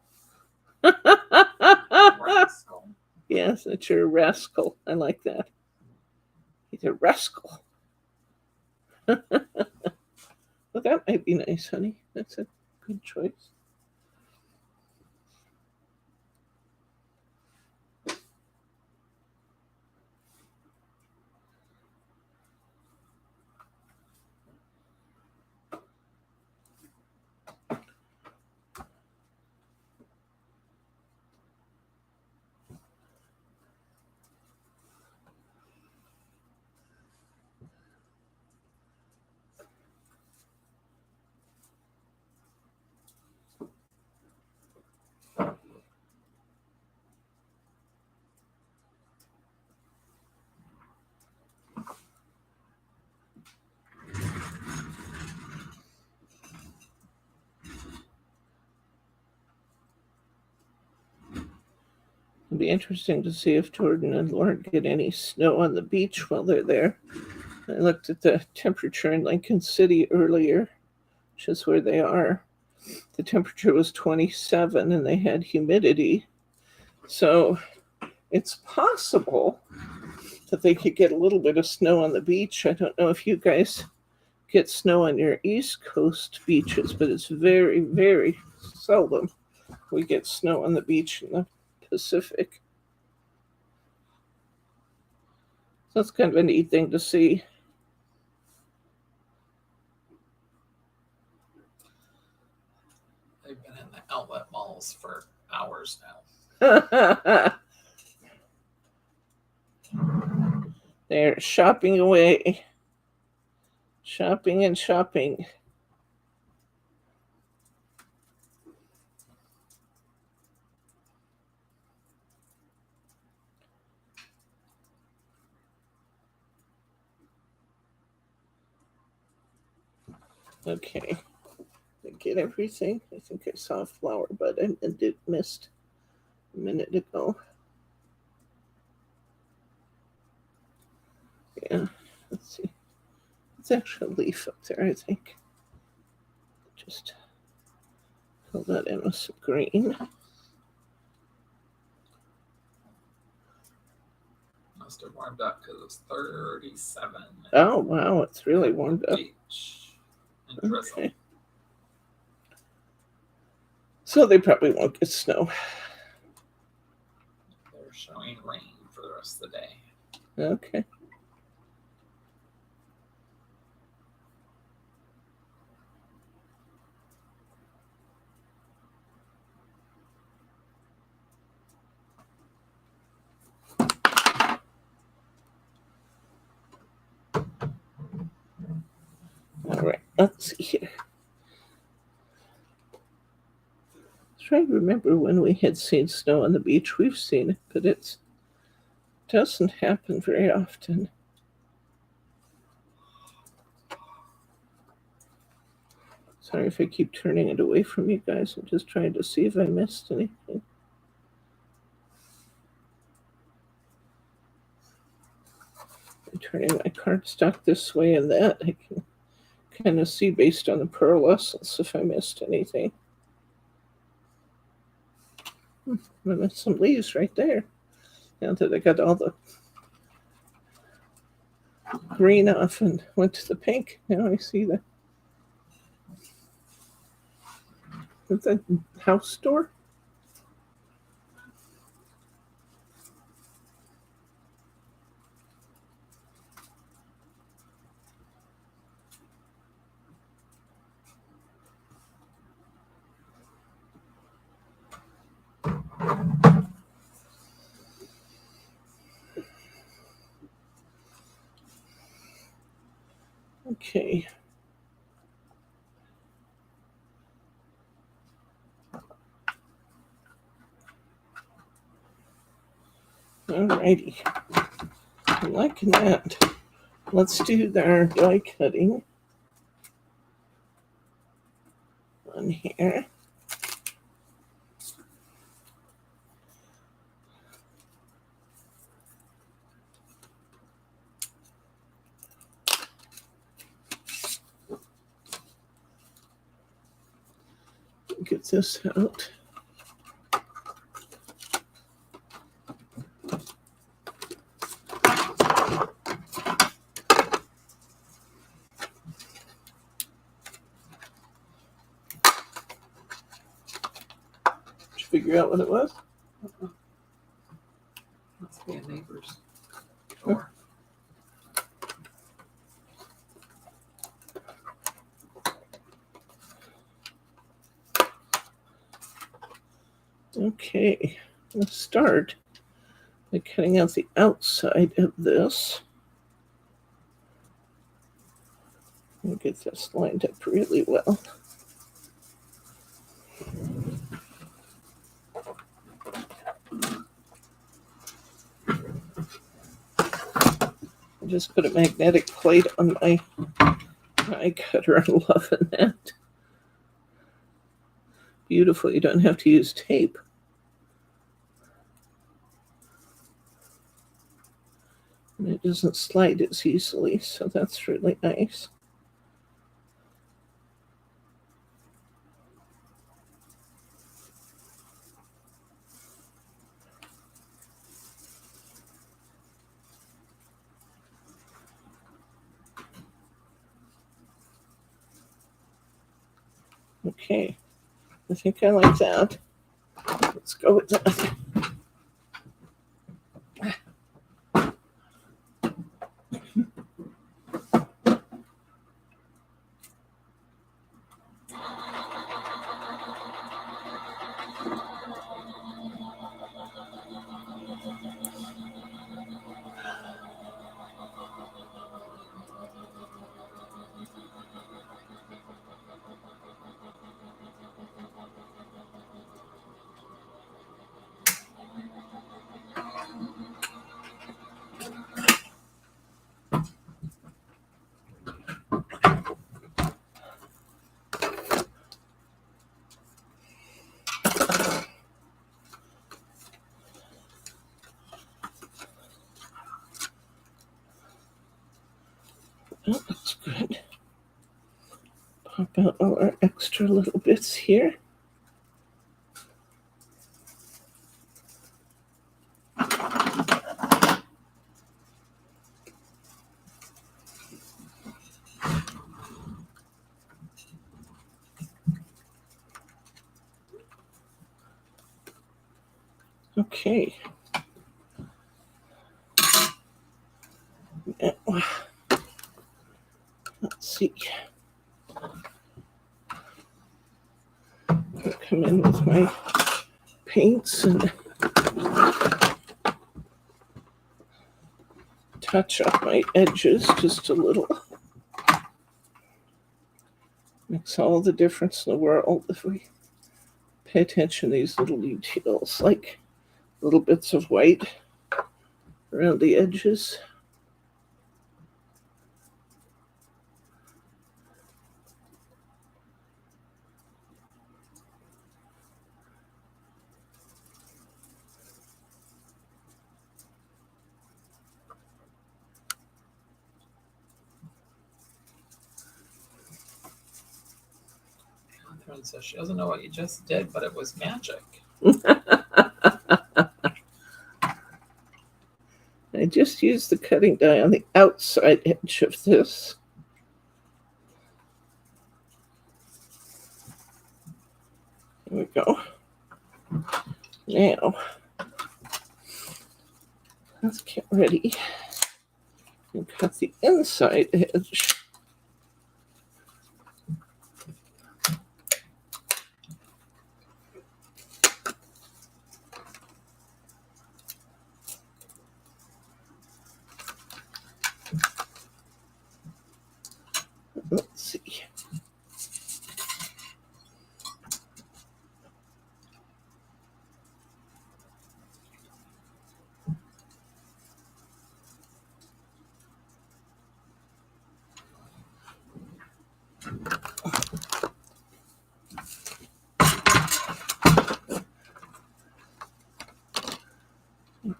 Yes, that you're a rascal. I like that. He's a rascal. Well, that might be nice, honey. That's a good choice. It'll be interesting to see if Jordan and Lauren get any snow on the beach while they're there. I looked at the temperature in Lincoln City earlier, which is where they are. The temperature was 27 and they had humidity. So it's possible that they could get a little bit of snow on the beach. I don't know if you guys get snow on your East Coast beaches, but it's very, very seldom we get snow on the beach in the Pacific. So that's kind of a neat thing to see. They've been in the outlet malls for hours now. They're shopping away. Shopping and shopping. Okay. Did I get everything? I think I saw a flower, but I did missed a minute ago. Yeah, let's see. It's actually a leaf up there, I think. Just fill that in with some green. Must have warmed up because it's 37. Oh, wow, it's really warmed up. Beach and drizzle. Okay. So they probably won't get snow. They're showing rain for the rest of the day. Okay. All right, let's see here. Trying to remember when we had seen snow on the beach. We've seen it, but it doesn't happen very often. Sorry if I keep turning it away from you guys. I'm just trying to see if I missed anything. I'm turning my cardstock this way and that. I can kind of see based on the pearlescence if I missed anything. I missed some leaves right there. Now that I got all the green off and went to the pink, now I see that. Is that house door? Okay. Alrighty. I'm liking that. Let's do our die cutting on here. Get this out. figure out what it was? Must be a neighbor's door. Okay, let's start by cutting out the outside of this. We'll get this lined up really well. I just put a magnetic plate on my die cutter. I'm loving that. Beautiful. You don't have to use tape. And it doesn't slide as easily, so that's really nice. Okay, I think I like that. Let's go with that. Oh, that's good. Pop out all our extra little bits here. Okay. Now, let's see. I'll come in with my paints and touch up my edges just a little. Makes all the difference in the world if we pay attention to these little details, like little bits of white around the edges. Catherine says she doesn't know what you just did, but it was magic. I just used the cutting die on the outside edge of this. There we go. Now, let's get ready and cut the inside edge. Let's see.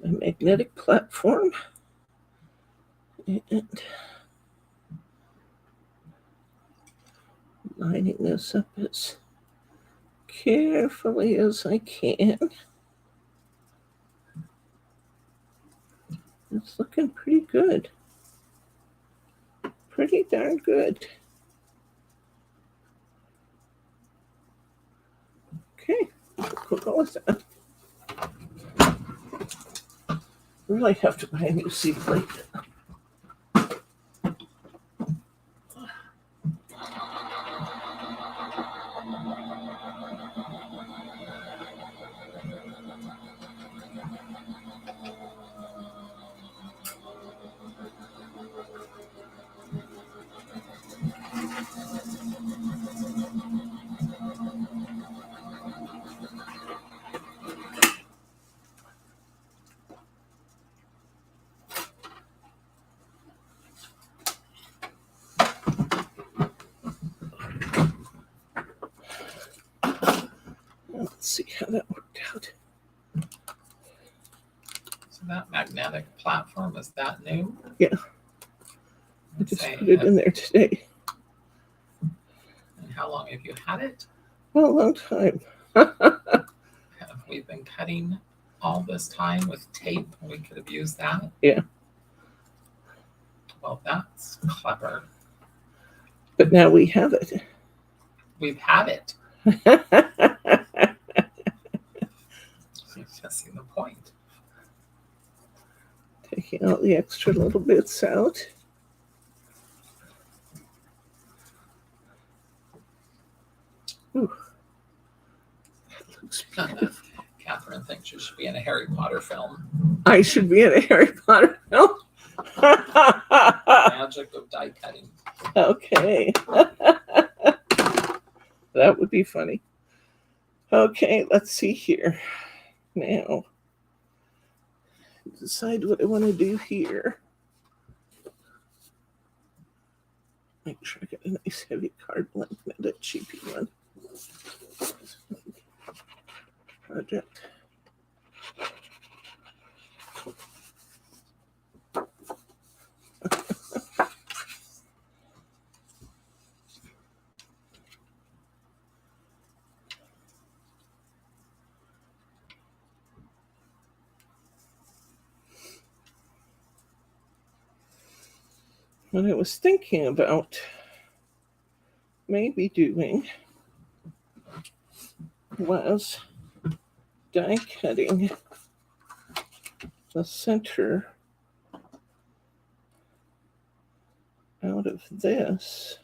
A magnetic platform. And lining this up as carefully as I can. It's looking pretty good. Pretty darn good. Okay. We'll go with that. Really have to buy a new seat plate. Let's see how that worked out. So that magnetic platform, is that new? Yeah. I just put it in there today. And how long have you had it? Well, a long time. Have we been cutting all this time with tape? We could have used that. Yeah. Well, that's clever. But now we have it. We've had it. Missing the point. Taking all the extra little bits out. Ooh. That looks good. Catherine thinks you should be in a Harry Potter film. I should be in a Harry Potter film. Magic of die cutting. Okay. That would be funny. Okay, let's see here. Now, decide what I want to do here. Make sure I get a nice heavy card blank, not a cheapy one. Project. What I was thinking about maybe doing was die cutting the center out of this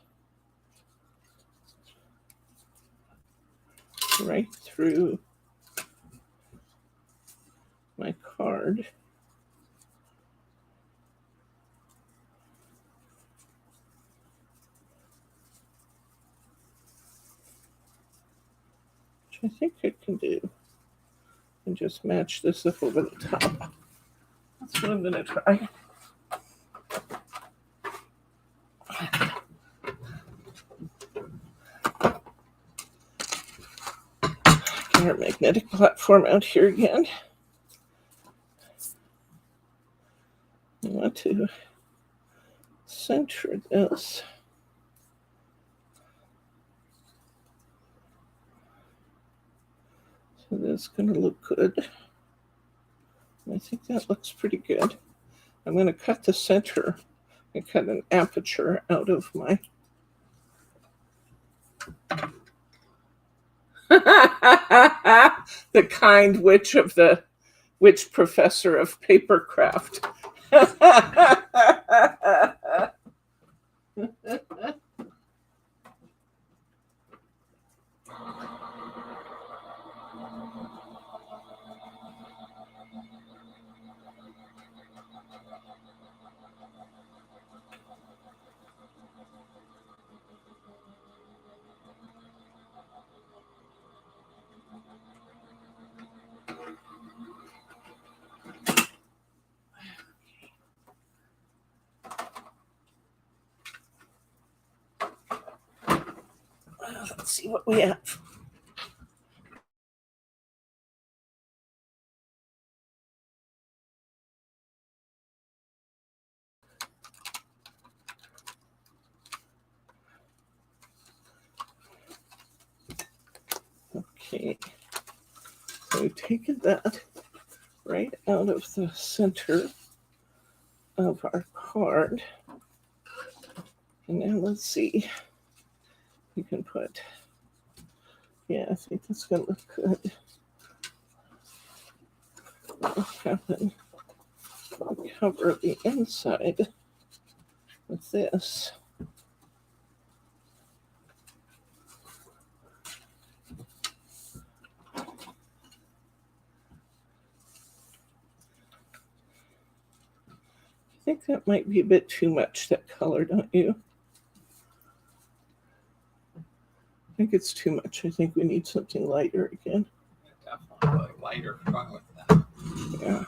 right through my card. Which I think I can do. And just match this up over the top. That's what I'm going to try. Get our magnetic platform out here again. I want to center this. So that's going to look good. I think that looks pretty good. I'm going to cut the center and cut an aperture out of my the kind witch of the witch professor of papercraft. Let's see what we have. Okay, so we've taken that right out of the center of our card. And now let's see. You can put, yeah, I think that's going to look good. have to cover the inside with this. I think that might be a bit too much, that color, don't you? I think it's too much. I think we need something lighter again. Definitely lighter going with that. Yeah.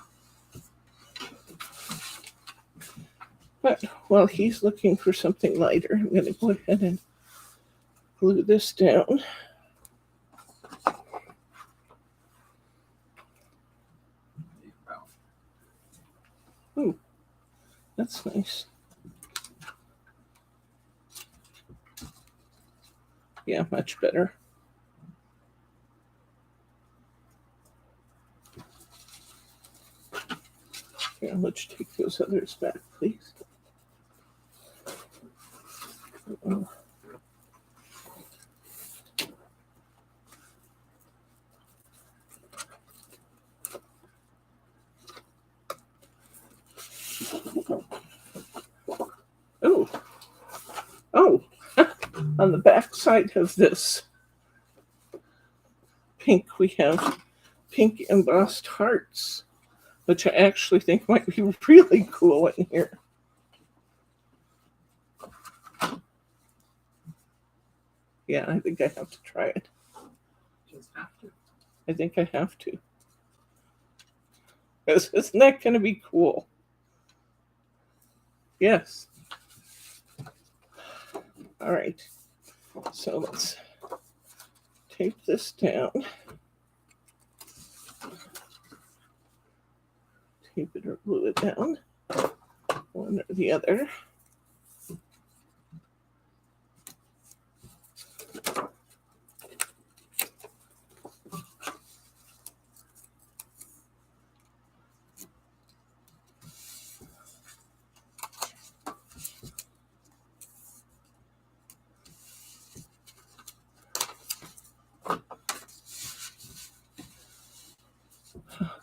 But while he's looking for something lighter, I'm going to go ahead and glue this down. Ooh, that's nice. Yeah, much better. Here, let's take those others back, please. Oh, oh, on the back side of this pink, we have pink embossed hearts, which I actually think might be really cool in here. Yeah, I think I have to try it. Just have to. I think I have to. Isn't that going to be cool? Yes. All right. So let's tape this down. Tape it or glue it down. One or the other.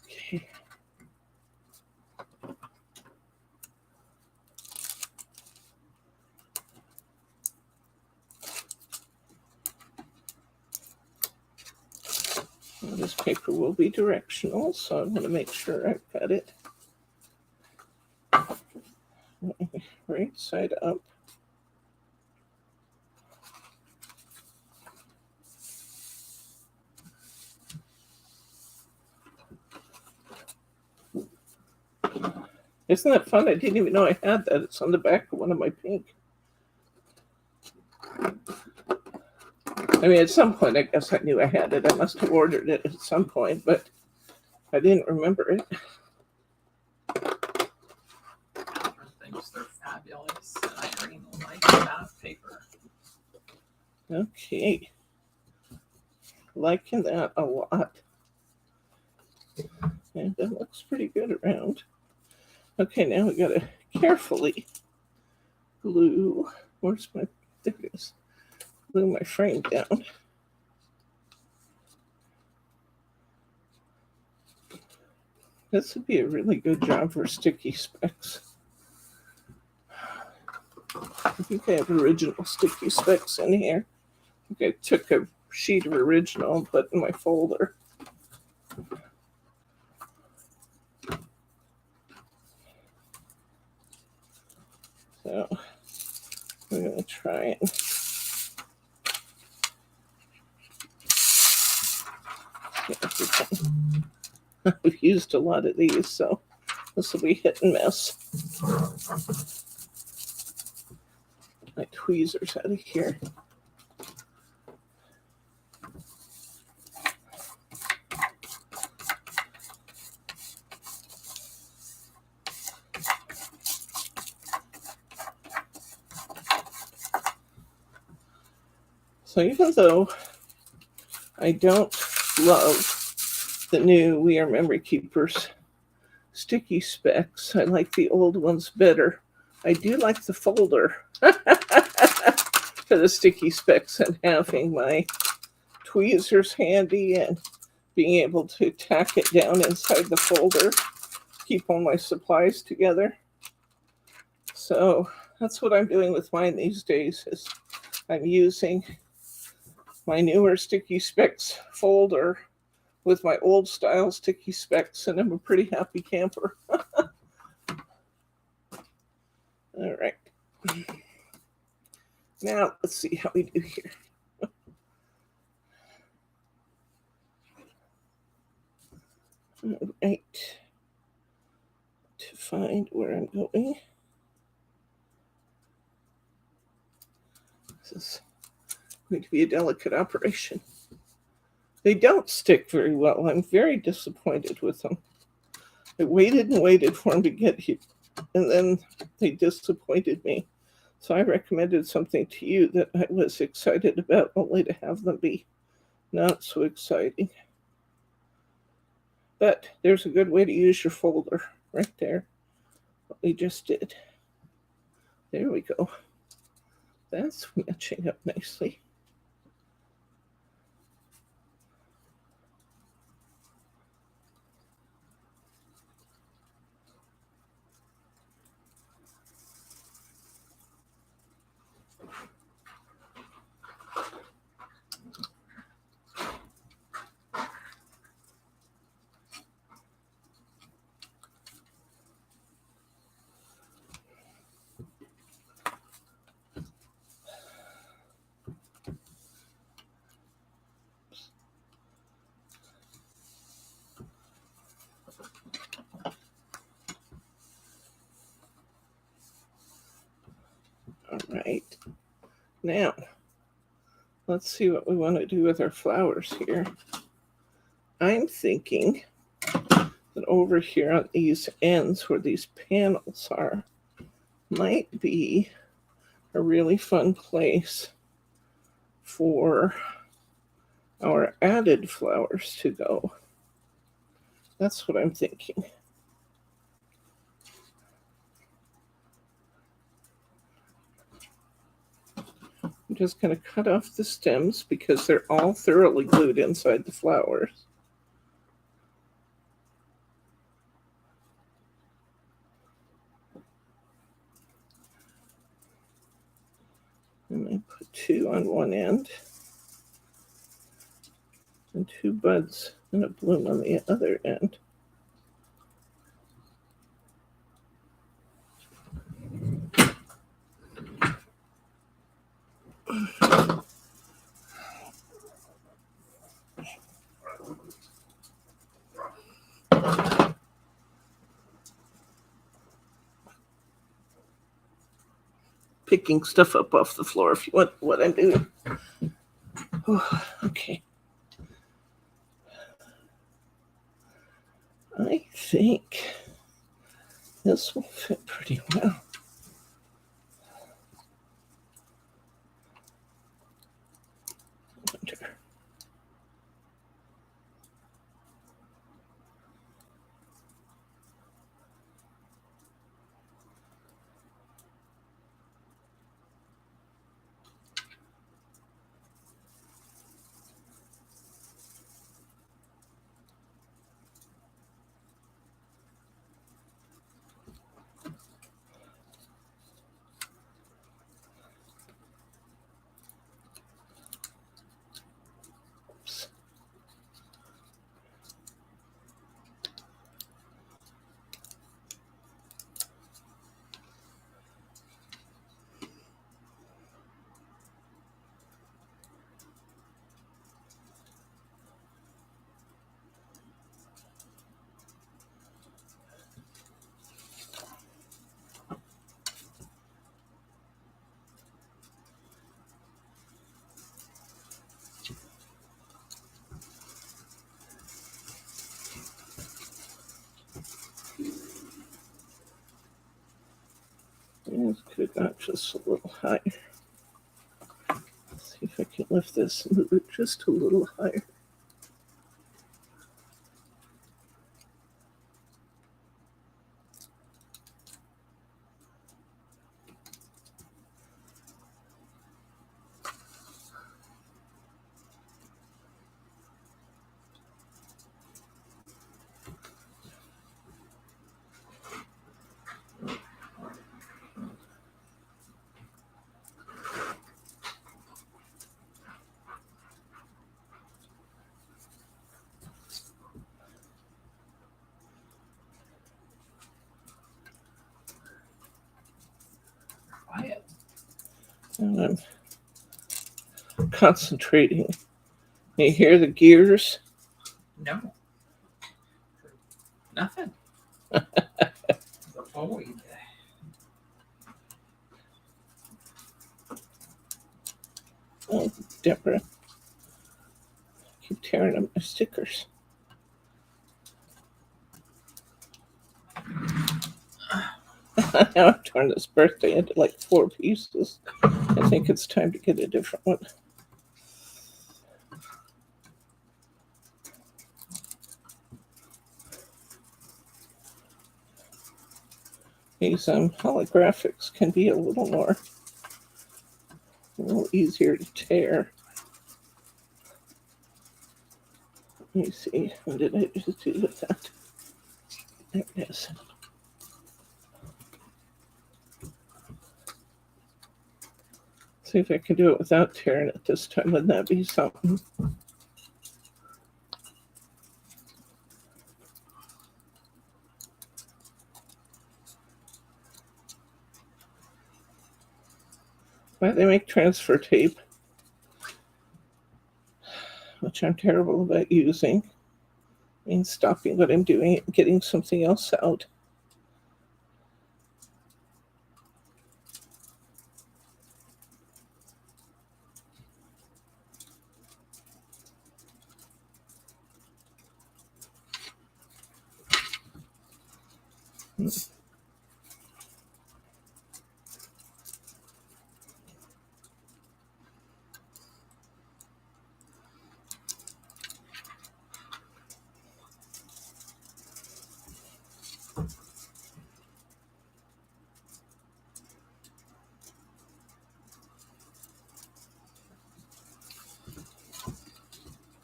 Okay. Well, this paper will be directional, so I'm going to make sure I cut it right side up. Isn't that fun? I didn't even know I had that. It's on the back of one of my pink. I mean, at some point, I guess I knew I had it. I must have ordered it at some point, but I didn't remember it. Catherine thinks they're fabulous, and Irene likes that paper. Okay. Liking that a lot. And that looks pretty good around. Okay, now we got to carefully glue. Where's my, there it is. Glue my frame down. This would be a really good job for sticky specs. I think I have original sticky specs in here. I think I took a sheet of original and put in my folder. So I'm going to try and I've used a lot of these, so this will be hit and miss. My tweezers out of here. So even though I don't love the new We Are Memory Keepers sticky specs, I like the old ones better. I do like the folder for the sticky specs and having my tweezers handy and being able to tack it down inside the folder, keep all my supplies together. So that's what I'm doing with mine these days, is I'm using my newer Sticky Specs folder with my old style Sticky Specs, and I'm a pretty happy camper. All right. Now let's see how we do here. All right. To find where I'm going. This is going to be a delicate operation. They don't stick very well. I'm very disappointed with them. I waited and waited for them to get here, and then they disappointed me. So I recommended something to you that I was excited about, only to have them be not so exciting. But there's a good way to use your folder right there. What we just did. There we go. That's matching up nicely. All right. Now, let's see what we want to do with our flowers here. I'm thinking that over here on these ends where these panels are might be a really fun place for our added flowers to go. That's what I'm thinking. I'm just going to cut off the stems because they're all thoroughly glued inside the flowers. And I put two on one end and two buds and a bloom on the other end. Picking stuff up off the floor if you want what I'm doing. Oh, okay. I think this will fit pretty well. This could have gone just a little higher. Let's see if I can lift this and move it just a little higher. quiet. And I'm concentrating. You hear the gears? No. Nothing. The void. Oh, Deborah. I keep tearing up my stickers. Now I've torn this birthday into like 4 pieces. I think it's time to get a different one. These holographics can be a little easier to tear. Let me see, what did I just do with that? There it is. See if I can do it without tearing it this time. Wouldn't that be something? Why they make transfer tape, which I'm terrible about using, means stopping what I'm doing and getting something else out.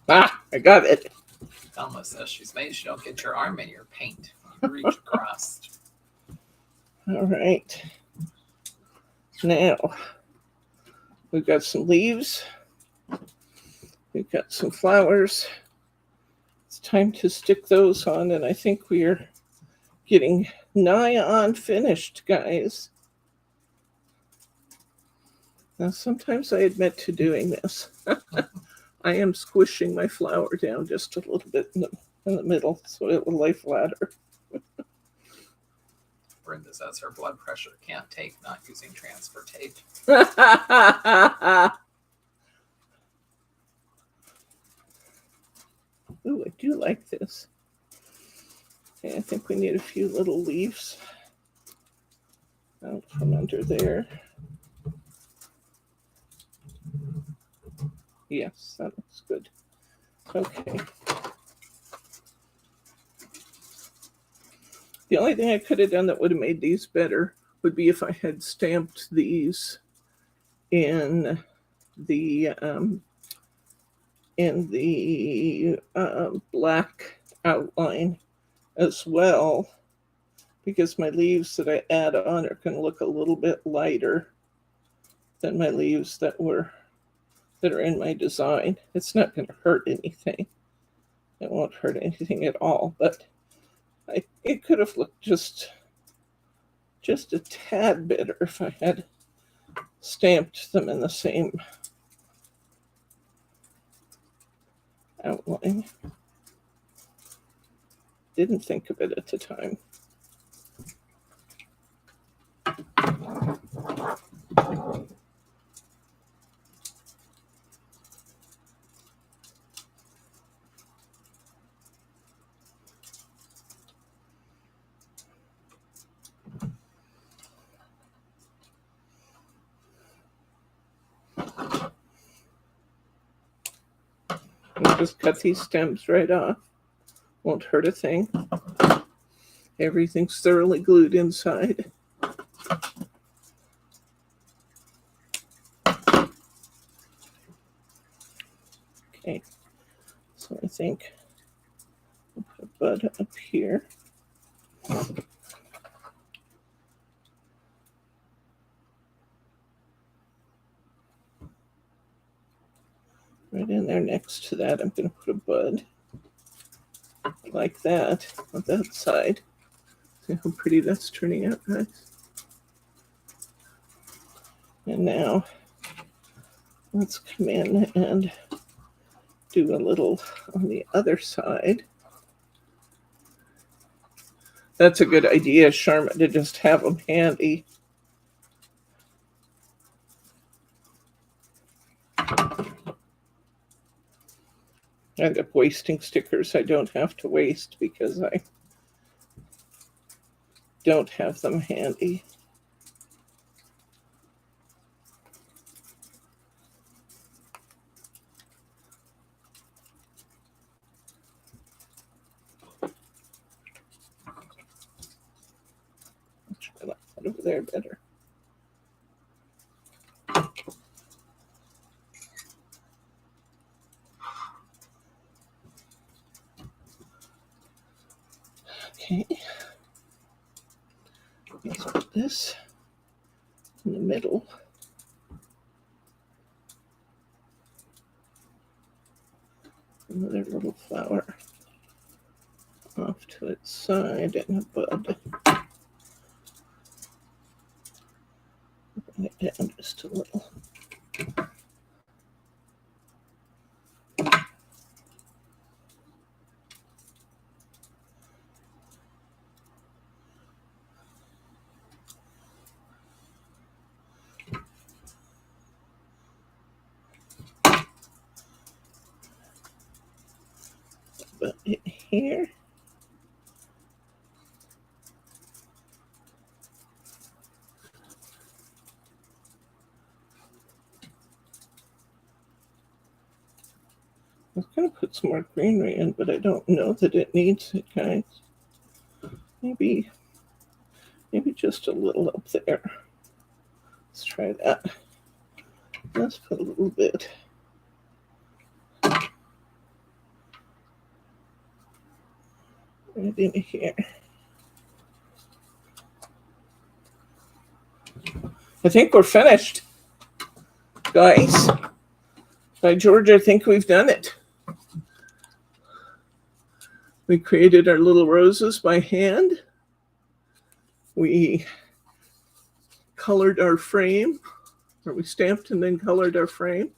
Ah, I got it. Thelma says she's made you don't get your arm in your paint. You reach across. All right. Now, we've got some leaves. We've got some flowers. It's time to stick those on, and I think we're getting nigh on finished, guys. Now, sometimes I admit to doing this. I am squishing my flower down just a little bit in the middle so it will lay flatter. Brenda says her blood pressure can't take not using transfer tape. Ooh, I do like this. Okay, I think we need a few little leaves out from under there. Yes, that looks good. Okay. The only thing I could have done that would have made these better would be if I had stamped these in the black outline as well, because my leaves that I add on are going to look a little bit lighter than my leaves that are in my design. It's not going to hurt anything. It won't hurt anything at all, but it could have looked just a tad better if I had stamped them in the same outline. Didn't think of it at the time. I'll just cut these stems right off. Won't hurt a thing. Everything's thoroughly glued inside. Okay, so I think I'll put a bud up here. Right in there next to that, I'm going to put a bud like that on that side. See how pretty that's turning out, guys? And now let's come in and do a little on the other side. That's a good idea, Sharma, to just have them handy. I end up wasting stickers I don't have to waste because I don't have them handy. I like that over there better. Okay. Let's put this in the middle. Another little flower off to its side and a bud. Bring it down just a little. Put it here. I was going to put some more greenery in, but I don't know that it needs it, guys. Maybe just a little up there. Let's try that. Let's put a little bit. Right in here. I think we're finished, guys. By George, I think we've done it. We created our little roses by hand. We colored our frame, or we stamped and then colored our frame,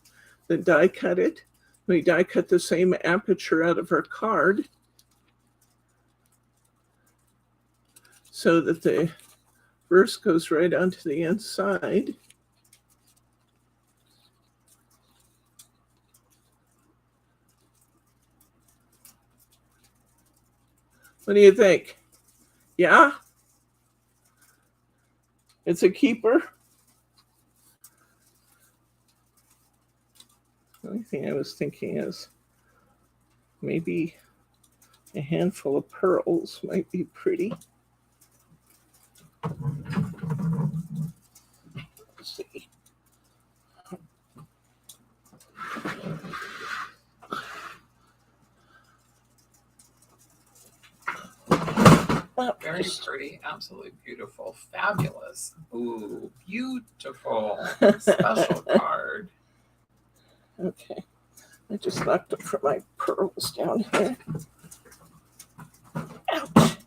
then die cut it. We die cut the same aperture out of our card so that the verse goes right onto the inside. What do you think? Yeah? It's a keeper? The only thing I was thinking is maybe a handful of pearls might be pretty. Let's see. Very pretty, absolutely beautiful, fabulous. Ooh, beautiful. Special card. Okay. I just knocked up for my pearls down here. Ouch.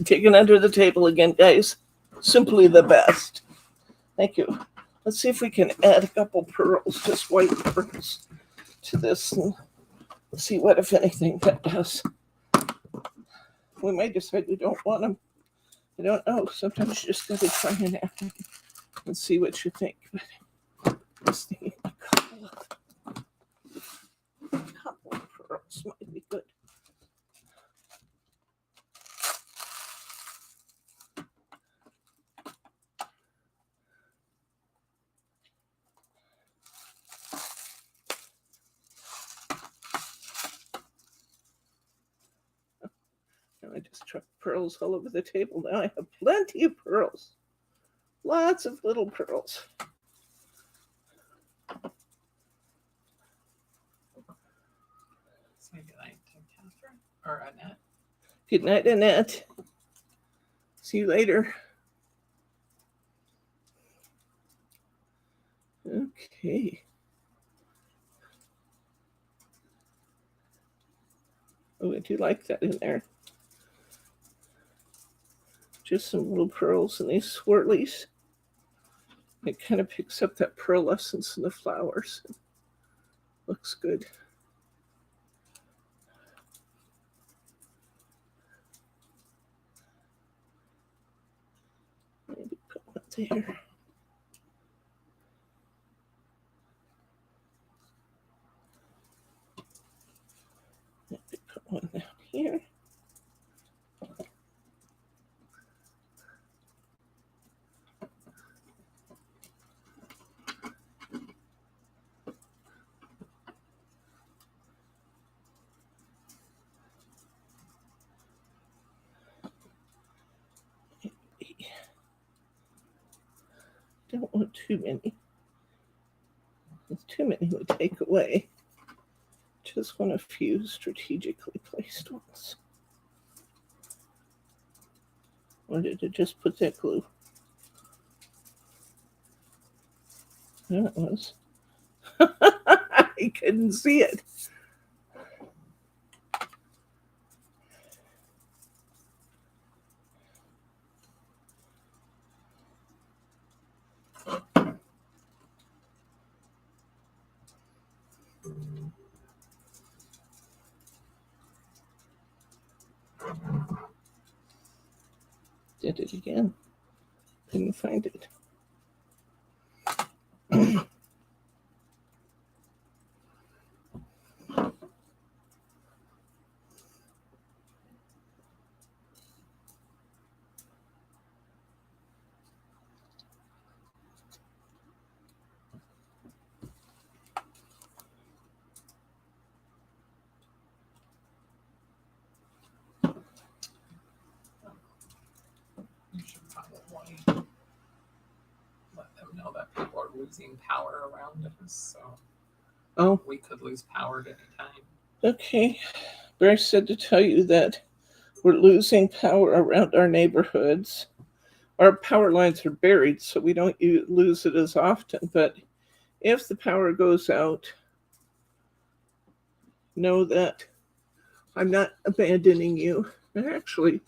Digging under the table again, guys. Simply the best. Thank you. Let's see if we can add a couple pearls, just white pearls, to this and see what, if anything, that does. We might decide we don't want them. I don't know. Sometimes you just got to try and act and see what you think. But just thinking a couple of pearls might be good. I just chucked pearls all over the table. Now I have plenty of pearls. Lots of little pearls. Say good night to Catherine or Annette. Good night, Annette. See you later. Okay. Oh, I do like that in there. Just some little pearls in these swirlies. It kind of picks up that pearlescence in the flowers. Looks good. Maybe put one there. Maybe put one down here. Don't want too many. Too many would take away. Just want a few strategically placed ones. Or did it just put that glue? There it was. I couldn't see it. Did it again. Couldn't find it. You should probably let them know that people are losing power around us, so we could lose power at any time. Okay. Bryce said to tell you that we're losing power around our neighborhoods. Our power lines are buried, so we don't lose it as often. But if the power goes out, know that I'm not abandoning you. I'm actually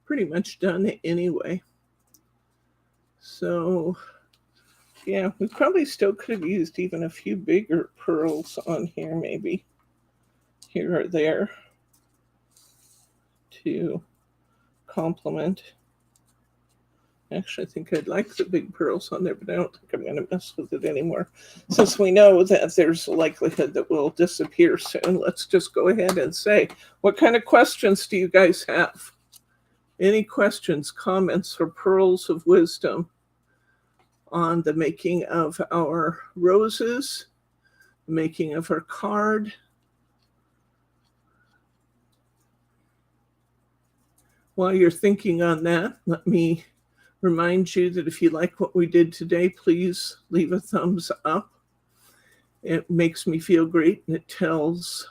pretty much done anyway. So, yeah, we probably still could have used even a few bigger pearls on here, maybe here or there, to complement. Actually, I think I'd like the big pearls on there, but I don't think I'm going to mess with it anymore. Since we know that there's a likelihood that we'll disappear soon, let's just go ahead and say, what kind of questions do you guys have? Any questions, comments, or pearls of wisdom on the making of our roses, the making of our card? While you're thinking on that, let me remind you that if you like what we did today, please leave a thumbs up. It makes me feel great, and it tells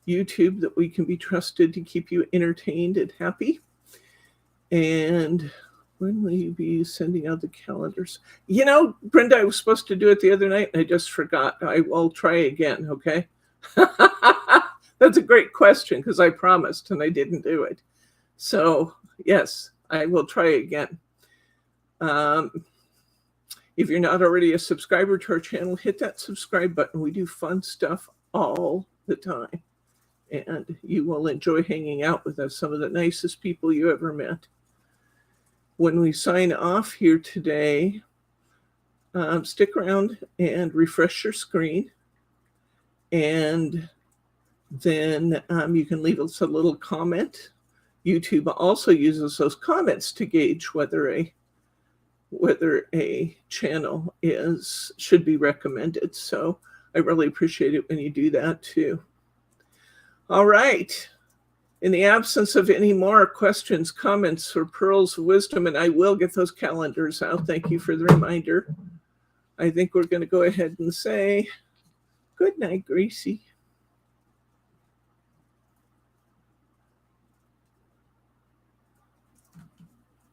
YouTube that we can be trusted to keep you entertained and happy. And when will you be sending out the calendars? You know, Brenda, I was supposed to do it the other night, and I just forgot. I will try again, okay? That's a great question, because I promised, and I didn't do it. So, yes, I will try again. If you're not already a subscriber to our channel, hit that subscribe button. We do fun stuff all the time, and you will enjoy hanging out with us, some of the nicest people you ever met. When we sign off here today, stick around and refresh your screen, and then you can leave us a little comment. YouTube also uses those comments to gauge whether a channel should be recommended. So I really appreciate it when you do that too. All right. In the absence of any more questions, comments, or pearls of wisdom, and I will get those calendars out. Thank you for the reminder. I think we're going to go ahead and say good night, Gracie.